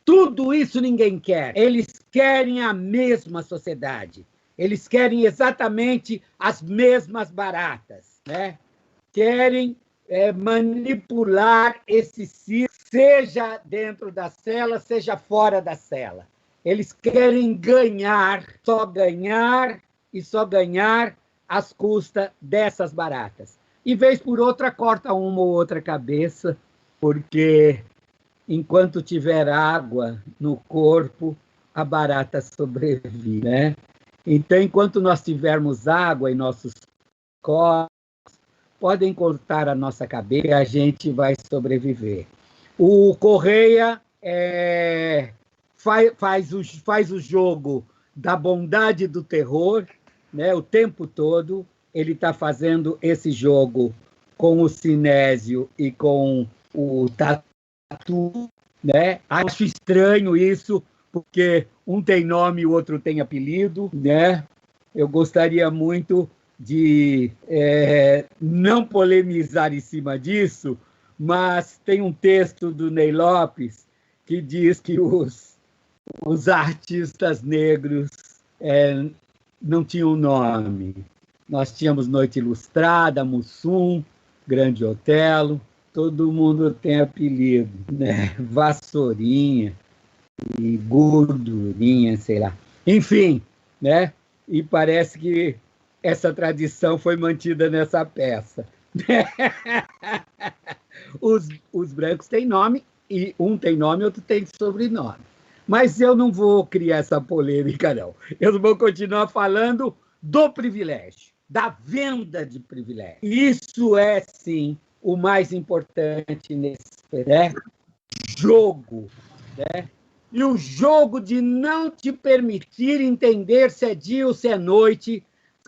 Tudo isso ninguém quer. Eles querem a mesma sociedade. Eles querem exatamente as mesmas baratas. Né? Querem manipular esse ciclo, seja dentro da cela, seja fora da cela. Eles querem ganhar e só ganhar às custas dessas baratas. E, vez por outra, corta uma ou outra cabeça, porque, enquanto tiver água no corpo, a barata sobrevive. Né? Então, enquanto nós tivermos água em nossos corpos, podem cortar a nossa cabeça e a gente vai sobreviver. O Correia faz o jogo da bondade e do terror, né? O tempo todo ele está fazendo esse jogo com o Sinésio e com o Tatu. Né? Acho estranho isso, porque um tem nome e o outro tem apelido. Né? Eu gostaria muito de não polemizar em cima disso, mas tem um texto do Ney Lopes que diz que os artistas negros não tinham nome. Nós tínhamos Noite Ilustrada, Mussum, Grande Otelo, todo mundo tem apelido, né? Vassourinha e Gordurinha, sei lá. Enfim, né? E parece que essa tradição foi mantida nessa peça. Os brancos têm nome, e um tem nome, outro tem sobrenome. Mas eu não vou criar essa polêmica, não. Eu vou continuar falando do privilégio, da venda de privilégio. Isso é, sim, o mais importante nesse, né? Jogo, né? E o jogo de não te permitir entender se é dia ou se é noite,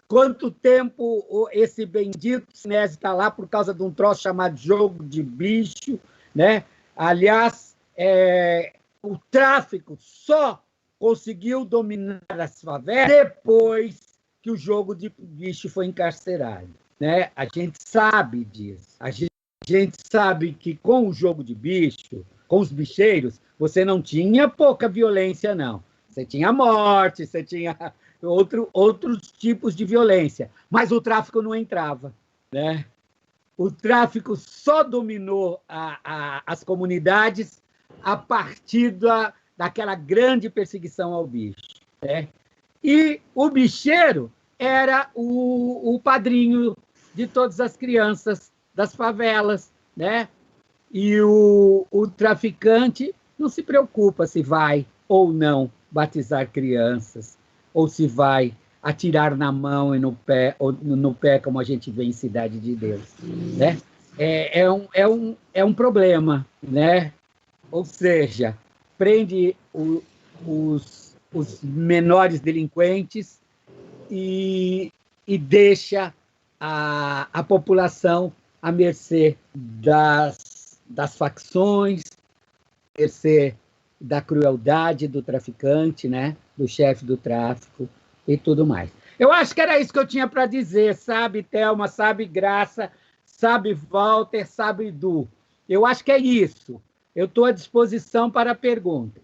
quanto tempo esse bendito cinese está lá por causa de um troço chamado jogo de bicho, né? Aliás, o tráfico só conseguiu dominar as favelas depois que o jogo de bicho foi encarcerado, né? A gente sabe disso. A gente sabe que com o jogo de bicho, com os bicheiros, você não tinha pouca violência, não. Você tinha morte, você tinha outros tipos de violência, mas o tráfico não entrava, né? O tráfico só dominou as comunidades a partir daquela grande perseguição ao bicho, né? E o bicheiro era o padrinho de todas as crianças das favelas, né? E o traficante não se preocupa se vai ou não batizar crianças, ou se vai atirar na mão e no pé, ou no pé, como a gente vê em Cidade de Deus, né? É um problema, né? Ou seja, prende os menores delinquentes e deixa a população à mercê das facções, à mercê da crueldade do traficante, né? Do chefe do tráfico e tudo mais. Eu acho que era isso que eu tinha para dizer, sabe, Thelma, sabe, Graça, sabe, Walter, sabe, Du. Eu acho que é isso. Eu estou à disposição para perguntas.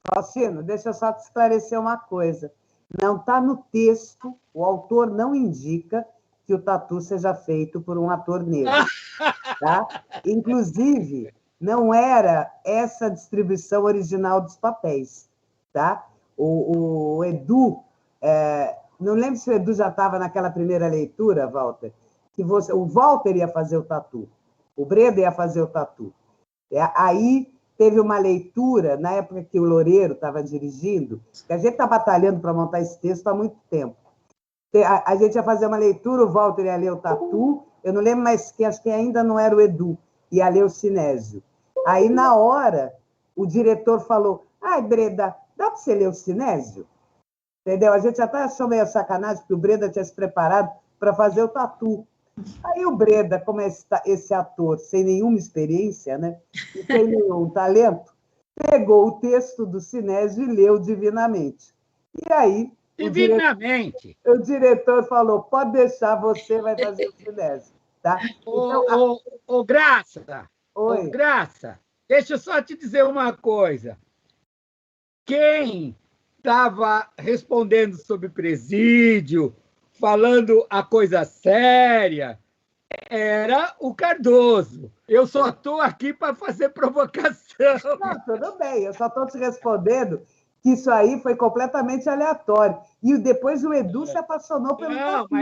Faustino, deixa eu só te esclarecer uma coisa. Não está no texto, o autor não indica que o tatu seja feito por um ator negro. Tá? Inclusive, não era essa a distribuição original dos papéis. Tá? O Edu, não lembro se o Edu já estava naquela primeira leitura, Walter, que o Walter ia fazer o tatu, o Breda ia fazer o tatu. Aí teve uma leitura, na época que o Loureiro estava dirigindo, que a gente está batalhando para montar esse texto há muito tempo. A gente ia fazer uma leitura, o Walter ia ler o tatu, eu não lembro mais quem, acho que ainda não era o Edu, ia ler o Sinésio. Aí, na hora, o diretor falou, ai, Breda, dá para você ler o Sinésio? Entendeu? A gente até achou meio sacanagem, porque o Breda tinha se preparado para fazer o tatu. Aí o Breda, como esse ator sem nenhuma experiência, né, e sem nenhum talento, pegou o texto do Sinésio e leu divinamente. E aí Divinamente. O diretor falou, pode deixar, você vai fazer o Sinésio. Tá? Então, Graça, Oi. Graça, deixa eu só te dizer uma coisa. Quem estava respondendo sobre presídio, falando a coisa séria, era o Cardoso. Eu só estou aqui para fazer provocação. Não, tudo bem, eu só estou te respondendo que isso aí foi completamente aleatório. E depois o Edu se apaixonou pelo tatu,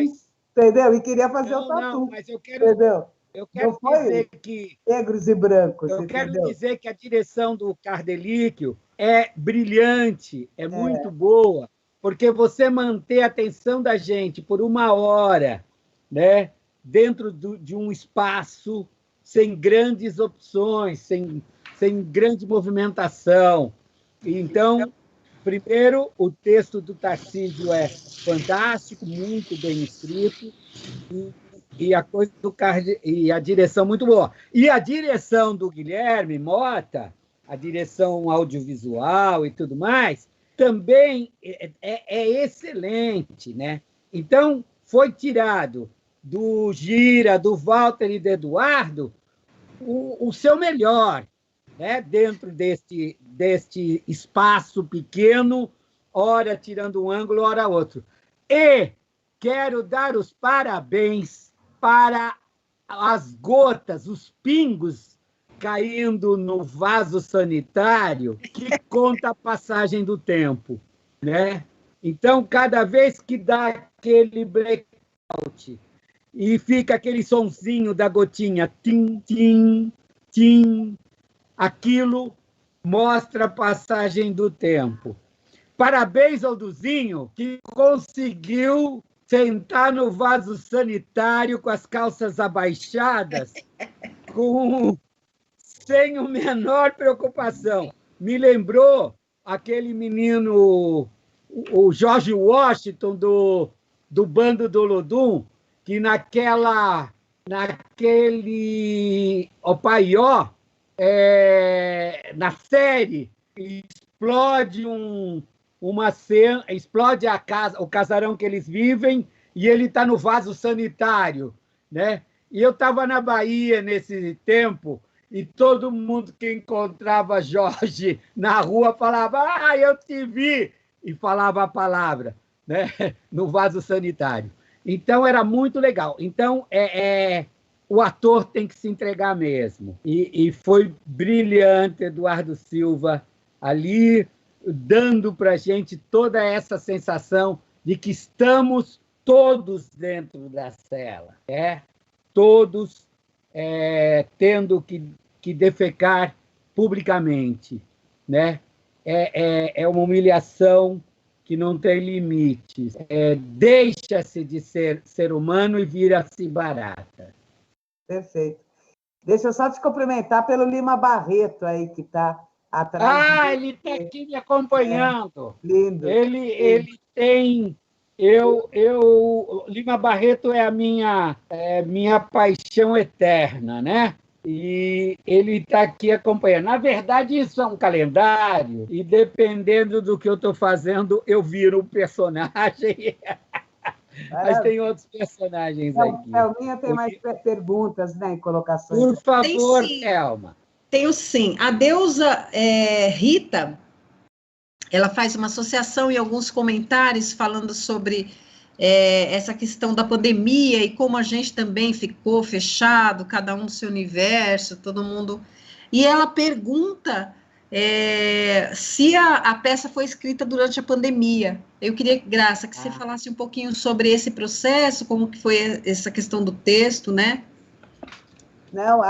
entendeu? E queria fazer o tatu. Não, mas eu quero dizer que negros e brancos, eu entendeu? quero dizer que a direção do Cardelíquio é brilhante, é muito boa, porque você manter a atenção da gente por 1 hora, né, dentro de um espaço sem grandes opções, sem grande movimentação. Então, primeiro, o texto do Tarcísio é fantástico, muito bem escrito, e a coisa e a direção muito boa. E a direção do Guilherme Mota, a direção audiovisual e tudo mais, também é excelente, né? Então, foi tirado do Gira, do Walter e do Eduardo o seu melhor, né? Dentro deste espaço pequeno, ora tirando um ângulo, ora outro. E quero dar os parabéns para as gotas, os pingos caindo no vaso sanitário que conta a passagem do tempo, né? Então, cada vez que dá aquele blackout e fica aquele sonzinho da gotinha, tim, tim, tim, aquilo mostra a passagem do tempo. Parabéns ao Duzinho, que conseguiu sentar no vaso sanitário com as calças abaixadas, sem a menor preocupação. Me lembrou aquele menino, o George Washington, do Bando do Olodum, que naquele Opaió, na série, explode a casa, o casarão que eles vivem, e ele está no vaso sanitário, né? E eu estava na Bahia nesse tempo, e todo mundo que encontrava Jorge na rua falava: "Ah, eu te vi!" e falava a palavra, né? No vaso sanitário. Então, era muito legal. Então, o ator tem que se entregar mesmo. E foi brilhante Eduardo Silva ali, dando para a gente toda essa sensação de que estamos todos dentro da cela, todos tendo que defecar publicamente, né? É uma humilhação que não tem limites. Deixa-se de ser humano e vira-se barata. Perfeito. Deixa eu só te cumprimentar pelo Lima Barreto aí, que está atrás. Ele está aqui me acompanhando. Lindo. Ele tem... Lima Barreto é a minha paixão eterna, né? E ele está aqui acompanhando. Na verdade, isso é um calendário, e dependendo do que eu estou fazendo, eu viro um personagem. Mas tem outros personagens aqui. Thelminha tem mais perguntas, né, e colocações. Por favor, Thelma. Tenho sim. A deusa Rita, ela faz uma associação e alguns comentários falando sobre essa questão da pandemia e como a gente também ficou fechado, cada um no seu universo, todo mundo... E ela pergunta se a peça foi escrita durante a pandemia. Eu queria, Graça, que você falasse um pouquinho sobre esse processo, como que foi essa questão do texto, né? Não,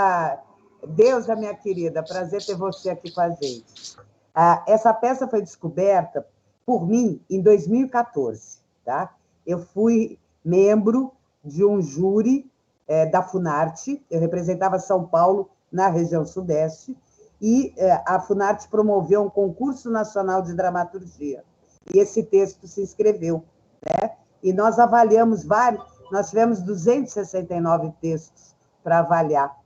Deusa, minha querida, prazer ter você aqui com a gente. Essa peça foi descoberta por mim em 2014, tá? Eu fui membro de um júri da Funarte, eu representava São Paulo na região Sudeste, e a Funarte promoveu um concurso nacional de dramaturgia. E esse texto se inscreveu, né? E nós avaliamos nós tivemos 269 textos para avaliar.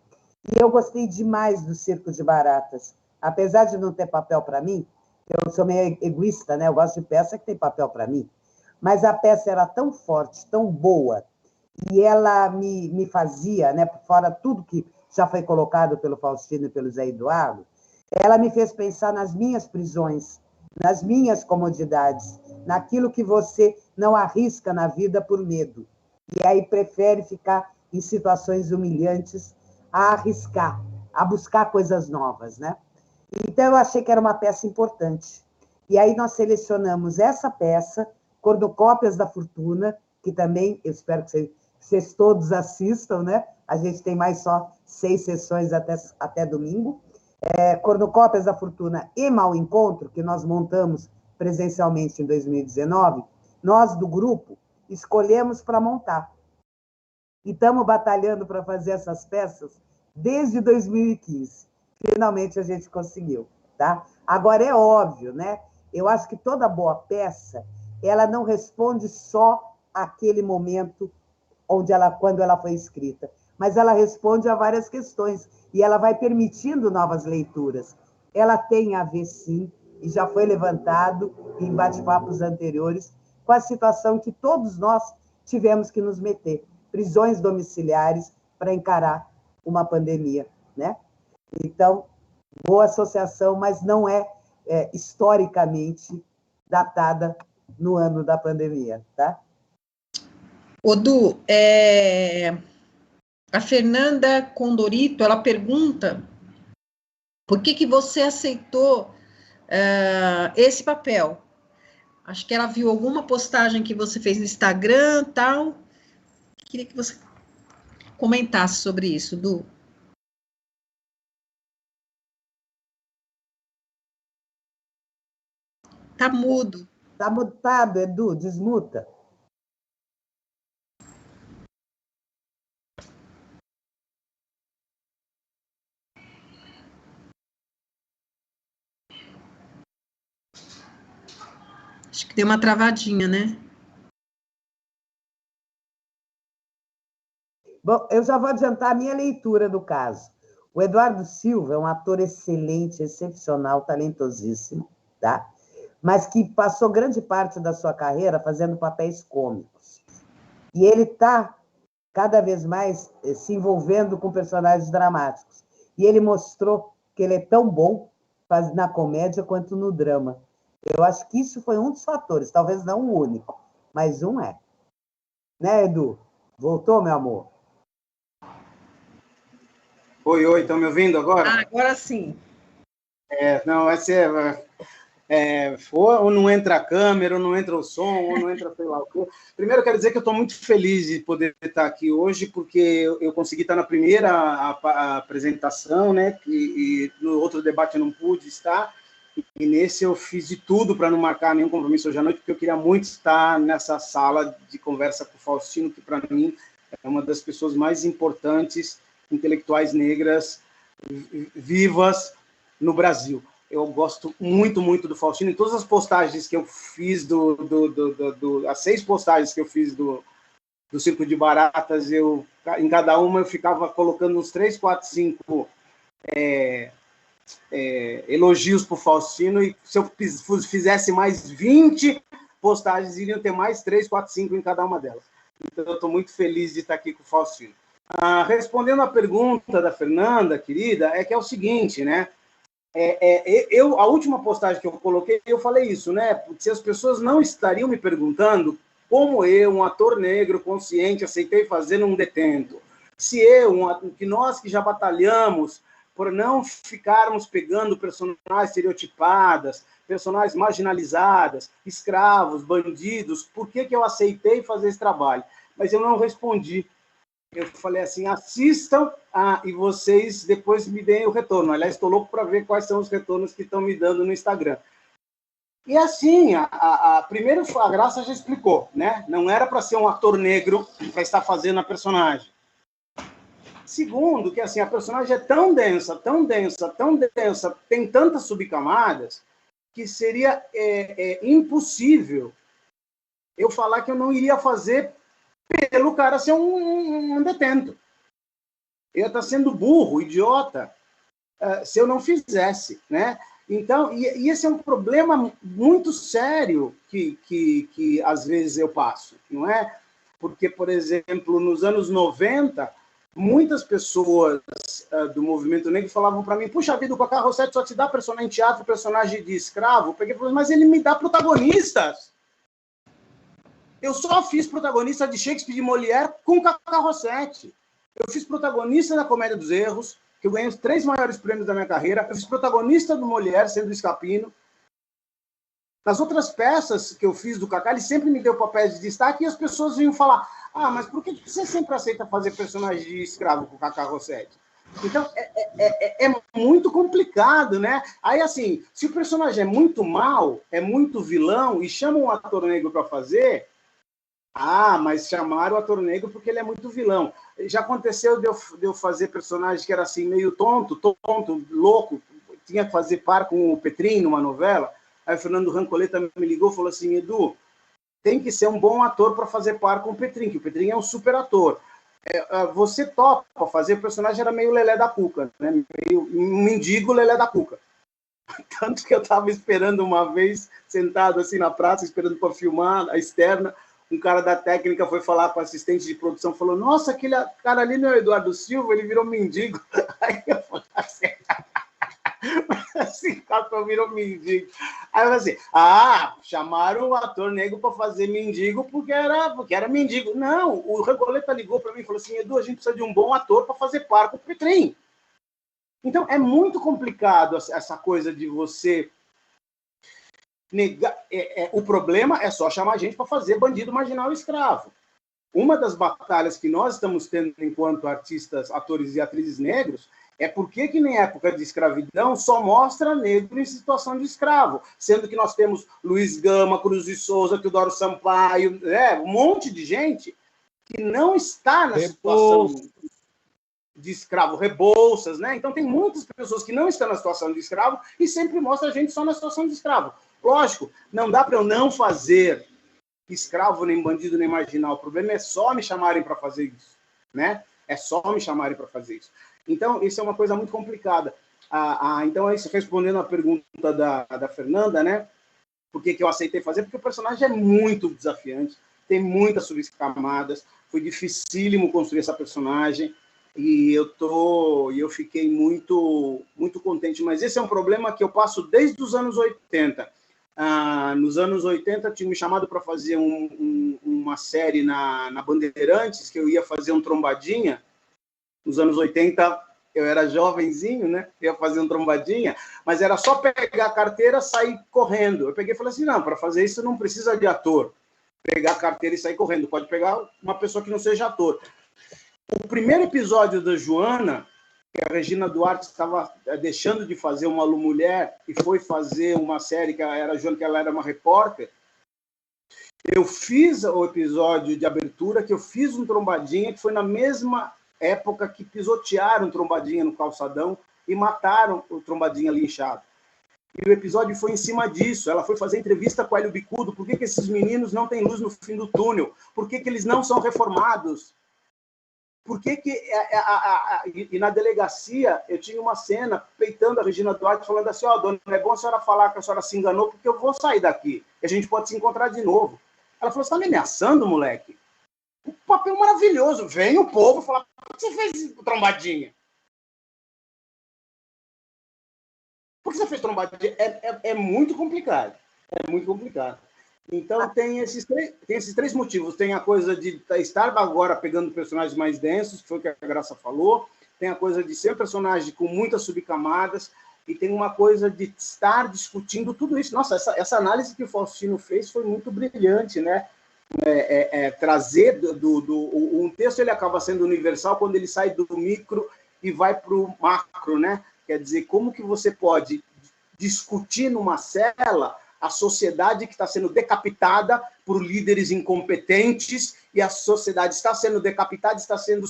E eu gostei demais do Circo de Baratas. Apesar de não ter papel para mim, eu sou meio egoísta, né? Eu gosto de peça que tem papel para mim. Mas a peça era tão forte, tão boa, e ela me fazia, né, fora tudo que já foi colocado pelo Faustino e pelo Zé Eduardo, ela me fez pensar nas minhas prisões, nas minhas comodidades, naquilo que você não arrisca na vida por medo. E aí prefere ficar em situações humilhantes a arriscar, a buscar coisas novas, né? Então, eu achei que era uma peça importante. E aí nós selecionamos essa peça, Cornucópias da Fortuna, que também, eu espero que vocês todos assistam, né? A gente tem mais só 6 sessões até domingo. Cornucópias da Fortuna e Mau Encontro, que nós montamos presencialmente em 2019, nós do grupo escolhemos para montar. E estamos batalhando para fazer essas peças desde 2015. Finalmente a gente conseguiu, tá? Agora é óbvio, né? Eu acho que toda boa peça, ela não responde só àquele momento quando ela foi escrita, mas ela responde a várias questões e ela vai permitindo novas leituras. Ela tem a ver, sim, e já foi levantado em bate-papos anteriores, com a situação que todos nós tivemos que nos meter, prisões domiciliares para encarar uma pandemia, né? Então, boa associação, mas não historicamente datada no ano da pandemia, tá? Odu, A Fernanda Condorito, ela pergunta por que você aceitou esse papel. Acho que ela viu alguma postagem que você fez no Instagram, tal. Queria que você comentasse sobre isso, Du. Tá mudo. Tá mutado, Edu, desmuta. Acho que deu uma travadinha, né? Bom, eu já vou adiantar a minha leitura do caso. O Eduardo Silva é um ator excelente, excepcional, talentosíssimo, tá? Mas que passou grande parte da sua carreira fazendo papéis cômicos. E ele está cada vez mais se envolvendo com personagens dramáticos. E ele mostrou que ele é tão bom na comédia quanto no drama. Eu acho que isso foi um dos fatores, talvez não o único, mas um é. Né, Edu? Voltou, meu amor? Oi, estão me ouvindo agora? Agora sim. Não, vai ser... ou não entra a câmera, ou não entra o som, ou não entra sei lá o quê. Primeiro, eu quero dizer que eu estou muito feliz de poder estar aqui hoje, porque eu consegui estar na primeira apresentação, né? E no outro debate eu não pude estar, e nesse eu fiz de tudo para não marcar nenhum compromisso hoje à noite, porque eu queria muito estar nessa sala de conversa com o Faustino, que para mim é uma das pessoas mais importantes, intelectuais negras, vivas no Brasil. Eu gosto muito, muito do Faustino. Em todas as postagens que eu fiz, as 6 postagens que eu fiz do Circo de Baratas, em cada uma eu ficava colocando uns 3, 4, 5 elogios para o Faustino, e se eu fizesse mais 20 postagens, iriam ter mais 3, 4, 5 em cada uma delas. Então, eu estou muito feliz de estar aqui com o Faustino. Respondendo à pergunta da Fernanda, querida, é que é o seguinte, né? A última postagem que eu coloquei, eu falei isso, né? Se as pessoas não estariam me perguntando como eu, um ator negro consciente, aceitei fazer um detento. Se que nós que já batalhamos por não ficarmos pegando personagens estereotipadas, personagens marginalizadas, escravos, bandidos, por que eu aceitei fazer esse trabalho? Mas eu não respondi. Eu falei assim, assistam e vocês depois me deem o retorno. Aliás, estou louco para ver quais são os retornos que estão me dando no Instagram. E assim, primeiro a Graça já explicou, né? Não era para ser um ator negro para estar fazendo a personagem. Segundo, que assim, a personagem é tão densa, tão densa, tão densa, tem tantas subcamadas, que seria impossível eu falar que eu não iria fazer pelo cara ser um detento. Eu ia estar sendo burro, idiota, se eu não fizesse, né? Então, e esse é um problema muito sério que às vezes eu passo, não é? Porque, por exemplo, nos anos 90, muitas pessoas do movimento negro falavam para mim, puxa vida, o Cacá Rossetti só te dá personagem em teatro, personagem de escravo. Eu peguei e falei, mas ele me dá protagonistas. Eu só fiz protagonista de Shakespeare e Molière com Cacá Rossetti. Eu fiz protagonista da Comédia dos Erros, que eu ganhei os 3 maiores prêmios da minha carreira. Eu fiz protagonista do Molière, sendo Escapino. Nas outras peças que eu fiz do Cacá, ele sempre me deu papéis de destaque e as pessoas vinham falar, mas por que você sempre aceita fazer personagem de escravo com o Cacá Rossetti? Então, é muito complicado, né? Aí, assim, se o personagem é muito mau, é muito vilão, e chamam um ator negro para fazer, mas chamaram o ator negro porque ele é muito vilão. Já aconteceu de eu fazer personagem que era assim, meio tonto, louco, tinha que fazer par com o Petrinho numa novela. Aí o Fernando Rancoleta me ligou e falou assim, Edu, tem que ser um bom ator para fazer par com o Petrinho, que o Petrinho é um super ator. Você topa fazer, o personagem era meio Lelé da Cuca, né? Meio um mendigo Lelé da Cuca. Tanto que eu estava esperando uma vez, sentado assim na praça, esperando para filmar a externa, um cara da técnica foi falar com o assistente de produção, falou, nossa, aquele cara ali não é o Eduardo Silva, ele virou mendigo. Aí eu falei assim, cara virou mendigo. Aí eu falei assim, chamaram o ator negro para fazer mendigo porque era mendigo. Não, o Regoleta ligou para mim e falou assim, Edu, a gente precisa de um bom ator para fazer par com o Petrin. Então, é muito complicado essa coisa de você negar. O problema é só chamar a gente para fazer bandido marginal e escravo. Uma das batalhas que nós estamos tendo enquanto artistas, atores e atrizes negros é porque que em época de escravidão só mostra negro em situação de escravo, sendo que nós temos Luiz Gama, Cruz de Souza, Teodoro Sampaio, um monte de gente que não está na situação de escravo, Rebouças, né? Então tem muitas pessoas que não estão na situação de escravo e sempre mostra a gente só na situação de escravo. Lógico, não dá para eu não fazer escravo, nem bandido, nem marginal. O problema é só me chamarem para fazer isso, né? É só me chamarem para fazer isso. Então, isso é uma coisa muito complicada. Então, respondendo a pergunta da Fernanda, né? Por que eu aceitei fazer? Porque o personagem é muito desafiante, tem muitas subcamadas, foi dificílimo construir essa personagem, e eu fiquei muito, muito contente. Mas esse é um problema que eu passo desde os anos 80. Nos anos 80, tinha me chamado para fazer uma série na Bandeirantes, que eu ia fazer um Trombadinha. Nos anos 80, eu era jovenzinho, né? Eu ia fazer um Trombadinha, mas era só pegar a carteira e sair correndo. Eu peguei e falei assim, não, para fazer isso não precisa de ator. Pegar a carteira e sair correndo. Pode pegar uma pessoa que não seja ator. O primeiro episódio da Joana, que a Regina Duarte estava deixando de fazer uma mulher e foi fazer uma série que era a Joana, que ela era uma repórter, eu fiz o episódio de abertura, que eu fiz um Trombadinha, que foi na mesma época que pisotearam o Trombadinha no calçadão e mataram o Trombadinha linchado. E o episódio foi em cima disso. Ela foi fazer entrevista com o Hélio Bicudo. Por que esses meninos não têm luz no fim do túnel? Por que eles não são reformados? Por que e na delegacia eu tinha uma cena peitando a Regina Duarte, falando assim, dona, não é bom a senhora falar que a senhora se enganou, porque eu vou sair daqui e a gente pode se encontrar de novo. Ela falou, você está me ameaçando, moleque? Um papel maravilhoso. Vem o povo falar, por que você fez Trombadinha? Por que você fez Trombadinha? É muito complicado. É muito complicado. Então, tem esses três motivos. Tem a coisa de estar agora pegando personagens mais densos, que foi o que a Graça falou. Tem a coisa de ser um personagem com muitas subcamadas. E tem uma coisa de estar discutindo tudo isso. Nossa, essa análise que o Faustino fez foi muito brilhante, né? Trazer um texto, ele acaba sendo universal quando ele sai do micro e vai para o macro, né? Quer dizer, como que você pode discutir numa cela a sociedade que está sendo decapitada por líderes incompetentes, e a sociedade está sendo decapitada, está sendo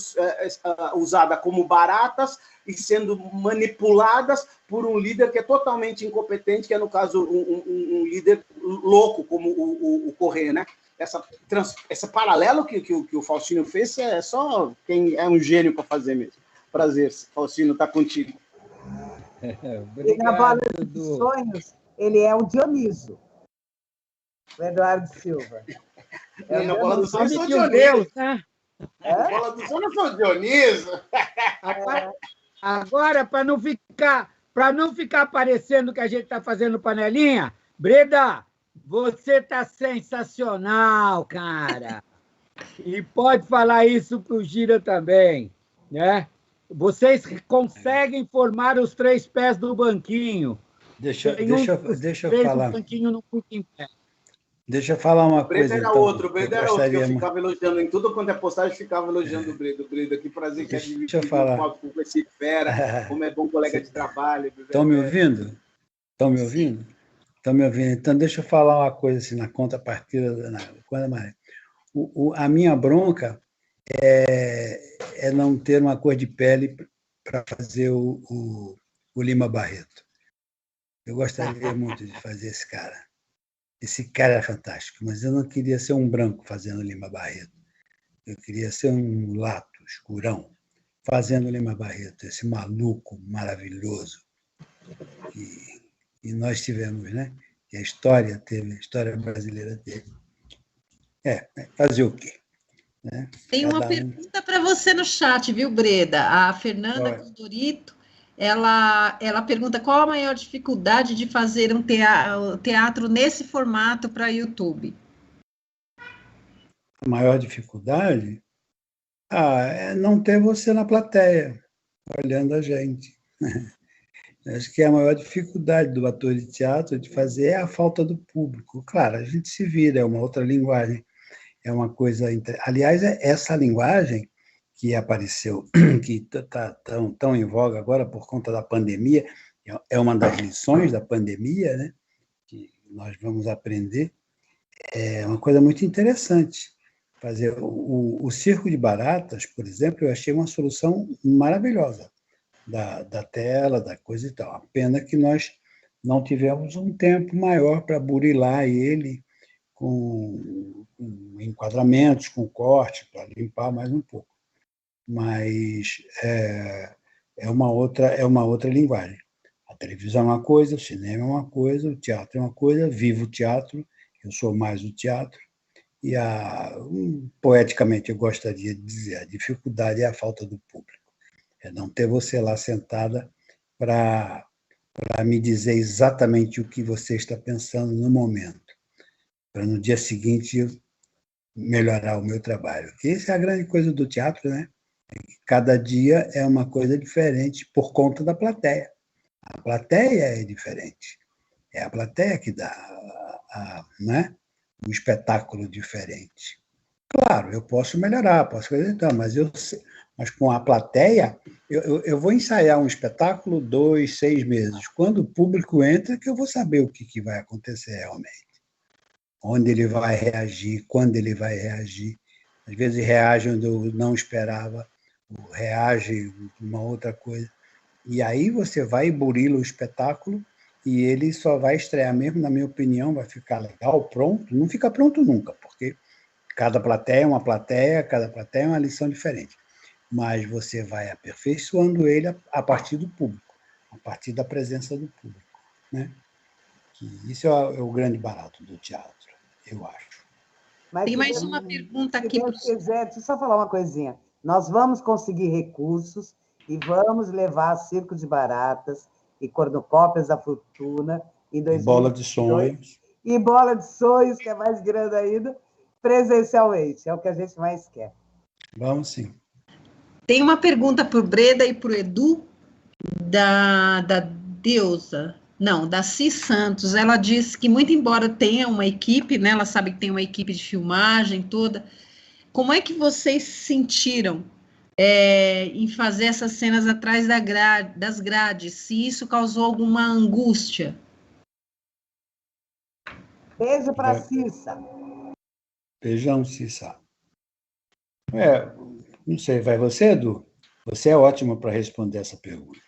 usada como baratas e sendo manipuladas por um líder que é totalmente incompetente, que é, no caso, um líder louco, como o Corrêa, né? Esse paralelo que o Faustino fez é só quem é um gênio para fazer mesmo. Prazer, Faustino, estar contigo. E na Bola dos Sonhos, ele é um Dioniso, o Eduardo Silva. Na Bola dos Sonhos, eu sou Dioniso, né? Na Bola dos Sonhos, eu sou Dioniso. Agora, para não ficar parecendo que a gente está fazendo panelinha, Breda, você está sensacional, cara. E pode falar isso para o Gira também, né? Vocês conseguem formar os três pés do banquinho. Deixa eu falar. O banquinho não fica em pé. Deixa eu falar uma coisa. O Breda era outro, que eu ficava elogiando em tudo quanto é postagem, ficava elogiando o Breda. Que prazer que é Deixa eu falar. Com esse fera, como é bom colega de trabalho. Estão me ouvindo? Estão me ouvindo? Então, deixa eu falar uma coisa assim, na contrapartida. A minha bronca é não ter uma cor de pele para fazer o Lima Barreto. Eu gostaria muito de fazer esse cara. Esse cara é fantástico, mas eu não queria ser um branco fazendo Lima Barreto. Eu queria ser um mulato, escurão, fazendo Lima Barreto, esse maluco maravilhoso que nós tivemos, né? Que a história brasileira teve. Fazer o quê? Né? Tem uma pergunta para você no chat, viu, Breda? A Fernanda Condorito ela pergunta qual a maior dificuldade de fazer um teatro nesse formato para YouTube. A maior dificuldade é não ter você na plateia, olhando a gente. Acho que a maior dificuldade do ator de teatro de fazer é a falta do público. Claro, a gente se vira, é uma outra linguagem, é uma coisa... Aliás, essa linguagem que apareceu, que está tão em voga agora por conta da pandemia, é uma das lições da pandemia, né, que nós vamos aprender, é uma coisa muito interessante. Fazer o circo de baratas, por exemplo, eu achei uma solução maravilhosa da tela, da coisa e tal. A pena que nós não tivemos um tempo maior para burilar ele com enquadramentos, com corte, para limpar mais um pouco. Mas é uma outra linguagem. A televisão é uma coisa, o cinema é uma coisa, o teatro é uma coisa, vivo o teatro, eu sou mais o teatro, e poeticamente eu gostaria de dizer, a dificuldade é a falta do público. É não ter você lá sentada para me dizer exatamente o que você está pensando no momento, para no dia seguinte melhorar o meu trabalho. Essa é a grande coisa do teatro, né? Cada dia é uma coisa diferente por conta da plateia. A plateia é diferente. É a plateia que dá né, um espetáculo diferente. Claro, eu posso melhorar, posso fazer, mas com a plateia, eu vou ensaiar um espetáculo 2, 6 meses. Quando o público entra, que eu vou saber o que vai acontecer realmente. Onde ele vai reagir, quando ele vai reagir. Às vezes reage onde eu não esperava, reage uma outra coisa. E aí você vai e burila o espetáculo e ele só vai estrear mesmo, na minha opinião, vai ficar legal, pronto. Não fica pronto nunca, porque cada plateia é uma plateia, cada plateia é uma lição diferente. Mas você vai aperfeiçoando ele a partir do público, a partir da presença do público, né? Isso é o grande barato do teatro, eu acho. Mas, tem mais uma pergunta aqui. Se quiser, deixa eu só falar uma coisinha. Nós vamos conseguir recursos e vamos levar Circo de Baratas e Cornucópias da Fortuna em 2022. Bola de Sonhos. E Bola de Sonhos, que é mais grande ainda, presencialmente. É o que a gente mais quer. Vamos sim. Tem uma pergunta para o Breda e para o Edu, da Deusa. Não, da Cis Santos. Ela diz que, muito embora tenha uma equipe, né, ela sabe que tem uma equipe de filmagem toda, como é que vocês se sentiram em fazer essas cenas atrás das grades? Se isso causou alguma angústia? Beijo para a Cissa. Beijão, Cissa. Não sei, vai você, Edu? Você é ótimo para responder essa pergunta.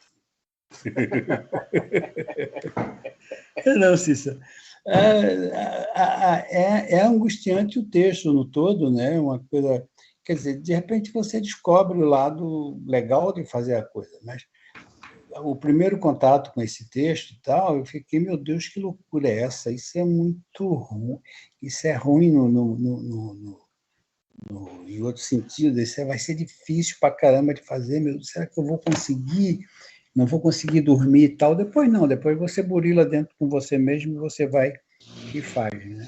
Não, Cissa. É angustiante o texto no todo, né? Uma coisa, quer dizer, de repente você descobre o lado legal de fazer a coisa, mas o primeiro contato com esse texto e tal, eu fiquei, meu Deus, que loucura é essa? Isso é muito ruim. Isso é ruim em outro sentido. Isso vai ser difícil para caramba de fazer. Meu Deus, será que eu vou conseguir? Não vou conseguir dormir e tal. Depois não, depois você burila dentro com você mesmo e você vai e faz, né?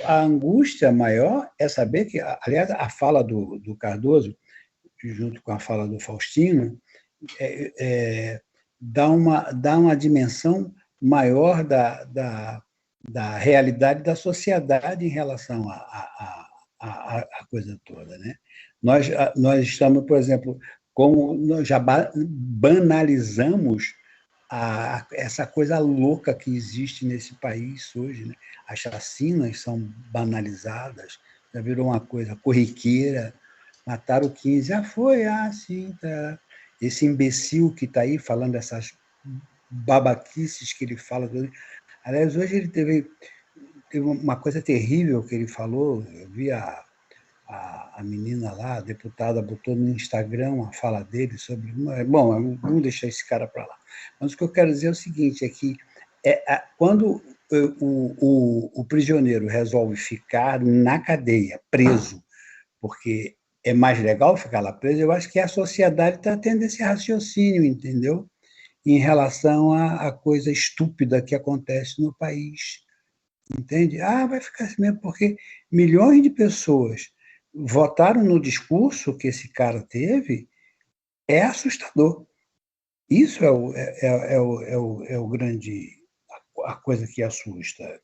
A angústia maior é saber que, aliás, a fala do Cardoso, junto com a fala do Faustino, dá uma dimensão maior da realidade da sociedade em relação à coisa toda, né? Nós estamos, por exemplo, como nós já banalizamos essa coisa louca que existe nesse país hoje, né? As chacinas são banalizadas, já virou uma coisa corriqueira, mataram 15, sim, tá. Esse imbecil que está aí falando essas babaquices que ele fala. Aliás, hoje ele teve uma coisa terrível que ele falou. Eu vi a menina lá, a deputada, botou no Instagram uma fala dele sobre... Bom, vamos deixar esse cara para lá. Mas o que eu quero dizer é o seguinte, é que quando o prisioneiro resolve ficar na cadeia, preso, porque é mais legal ficar lá preso, eu acho que a sociedade está tendo esse raciocínio, entendeu? Em relação à coisa estúpida que acontece no país. Entende? Vai ficar assim mesmo, porque milhões de pessoas votaram no discurso que esse cara teve, é assustador. Isso é o grande, a coisa que assusta,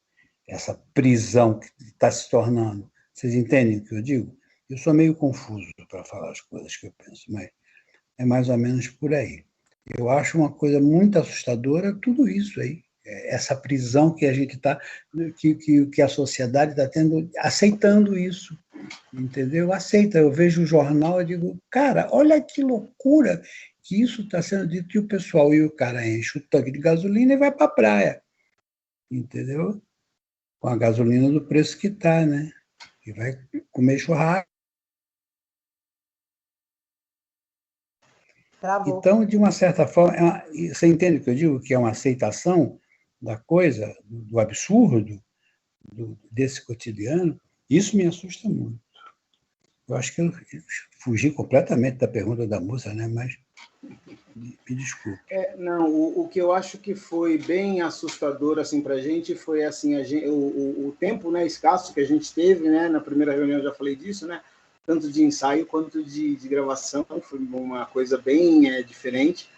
essa prisão que está se tornando. Vocês entendem o que eu digo? Eu sou meio confuso para falar as coisas que eu penso, mas é mais ou menos por aí. Eu acho uma coisa muito assustadora tudo isso aí, essa prisão que a gente está, que a sociedade está tendo, aceitando isso, entendeu? Aceita. Eu vejo o jornal e digo, cara, olha que loucura que isso está sendo dito, que o pessoal e o cara enche o tanque de gasolina e vai para a praia, entendeu? Com a gasolina do preço que está, né? E vai comer churrasco. Travou. Então, de uma certa forma, você entende o que eu digo? Que é uma aceitação da coisa, do absurdo, desse cotidiano. Isso me assusta muito. Eu acho que eu fugi completamente da pergunta da moça, né? Mas me desculpe. Não, o que eu acho que foi bem assustador assim, para a gente foi assim, o tempo, né, escasso que a gente teve, né, na primeira reunião eu já falei disso, né, tanto de ensaio quanto de gravação, foi uma coisa bem diferente.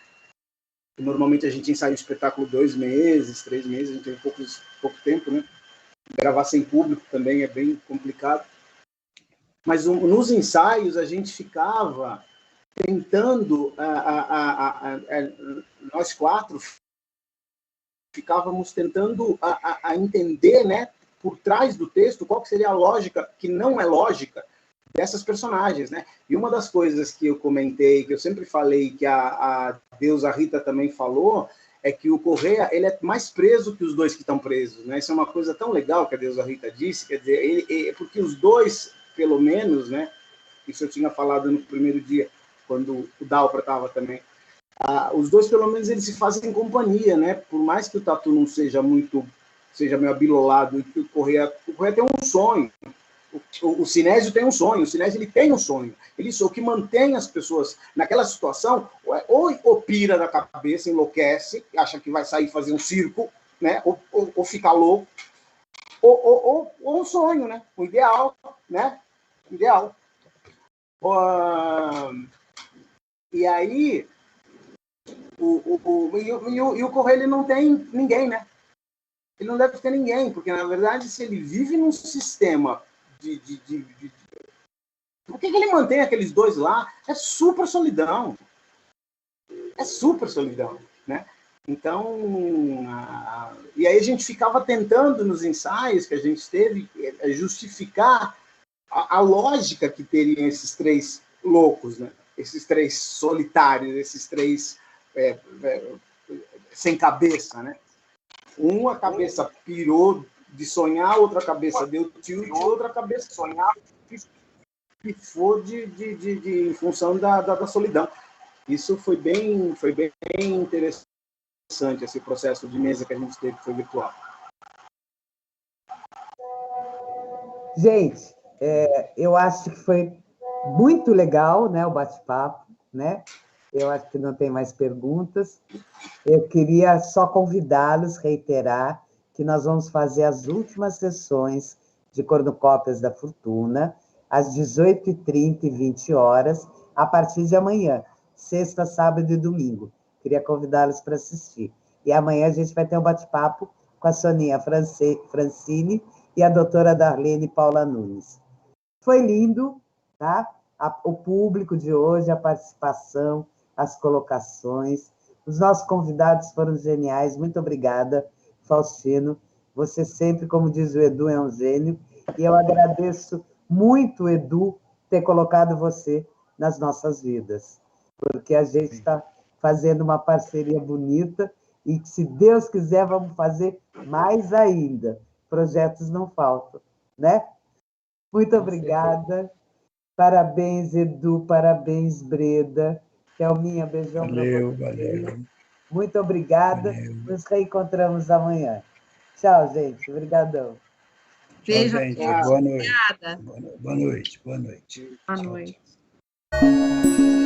Normalmente a gente ensaia o espetáculo 2 meses, 3 meses, a gente tem pouco tempo, né? Gravar sem público também é bem complicado. Mas nos ensaios a gente ficava tentando, nós quatro ficávamos tentando a entender, né, por trás do texto, qual que seria a lógica, que não é lógica, dessas personagens, né? E uma das coisas que eu comentei, que eu sempre falei, que a deusa Rita também falou, é que o Correia, ele é mais preso que os dois que estão presos, né? Isso é uma coisa tão legal que a deusa Rita disse, quer dizer, porque os dois, pelo menos, né? Isso eu tinha falado no primeiro dia, quando o Dalpra estava também. Os dois, pelo menos, eles se fazem companhia, né? Por mais que o Tatu não seja meio abilolado, e que o Correia tem um sonho. O Sinésio tem um sonho, o Sinésio ele tem um sonho. O que mantém as pessoas naquela situação, ou pira da cabeça, enlouquece, acha que vai sair fazer um circo, né? Ou fica louco, ou um sonho, né? O ideal, né? Ideal. E aí, o Correia ele não tem ninguém, né? Ele não deve ter ninguém, porque, na verdade, se ele vive num sistema por que ele mantém aqueles dois lá? É super solidão. É super solidão, né? Então, e aí a gente ficava tentando, nos ensaios que a gente teve, justificar a lógica que teriam esses três loucos, né? Esses três solitários, esses três sem cabeça, né? Uma cabeça pirou de sonhar, outra cabeça deu tilt, outra cabeça sonhava e foi em função da solidão. Isso foi bem interessante, esse processo de mesa que a gente teve, que foi virtual. Gente, eu acho que foi muito legal, né, o bate-papo, né? Eu acho que não tem mais perguntas. Eu queria só convidá-los, reiterar, que nós vamos fazer as últimas sessões de Cornucópias da Fortuna, às 18h30 e 20 horas, a partir de amanhã, sexta, sábado e domingo. Queria convidá-los para assistir. E amanhã a gente vai ter um bate-papo com a Soninha Francini e a doutora Darlene Paula Nunes. Foi lindo, tá? O público de hoje, a participação, as colocações. Os nossos convidados foram geniais. Muito obrigada, Faustino. Você sempre, como diz o Edu, é um gênio. E eu agradeço muito, Edu, ter colocado você nas nossas vidas, porque a gente está fazendo uma parceria bonita e, se Deus quiser, vamos fazer mais ainda. Projetos não faltam, né? Muito obrigada. Parabéns, Edu. Parabéns, Breda. Thelminha, beijão para você. Valeu. Muito obrigada. Valeu. Nos reencontramos amanhã. Tchau, gente. Obrigadão. Beijo. Tchau, gente. Boa noite. Obrigada. Boa noite. Boa noite. Música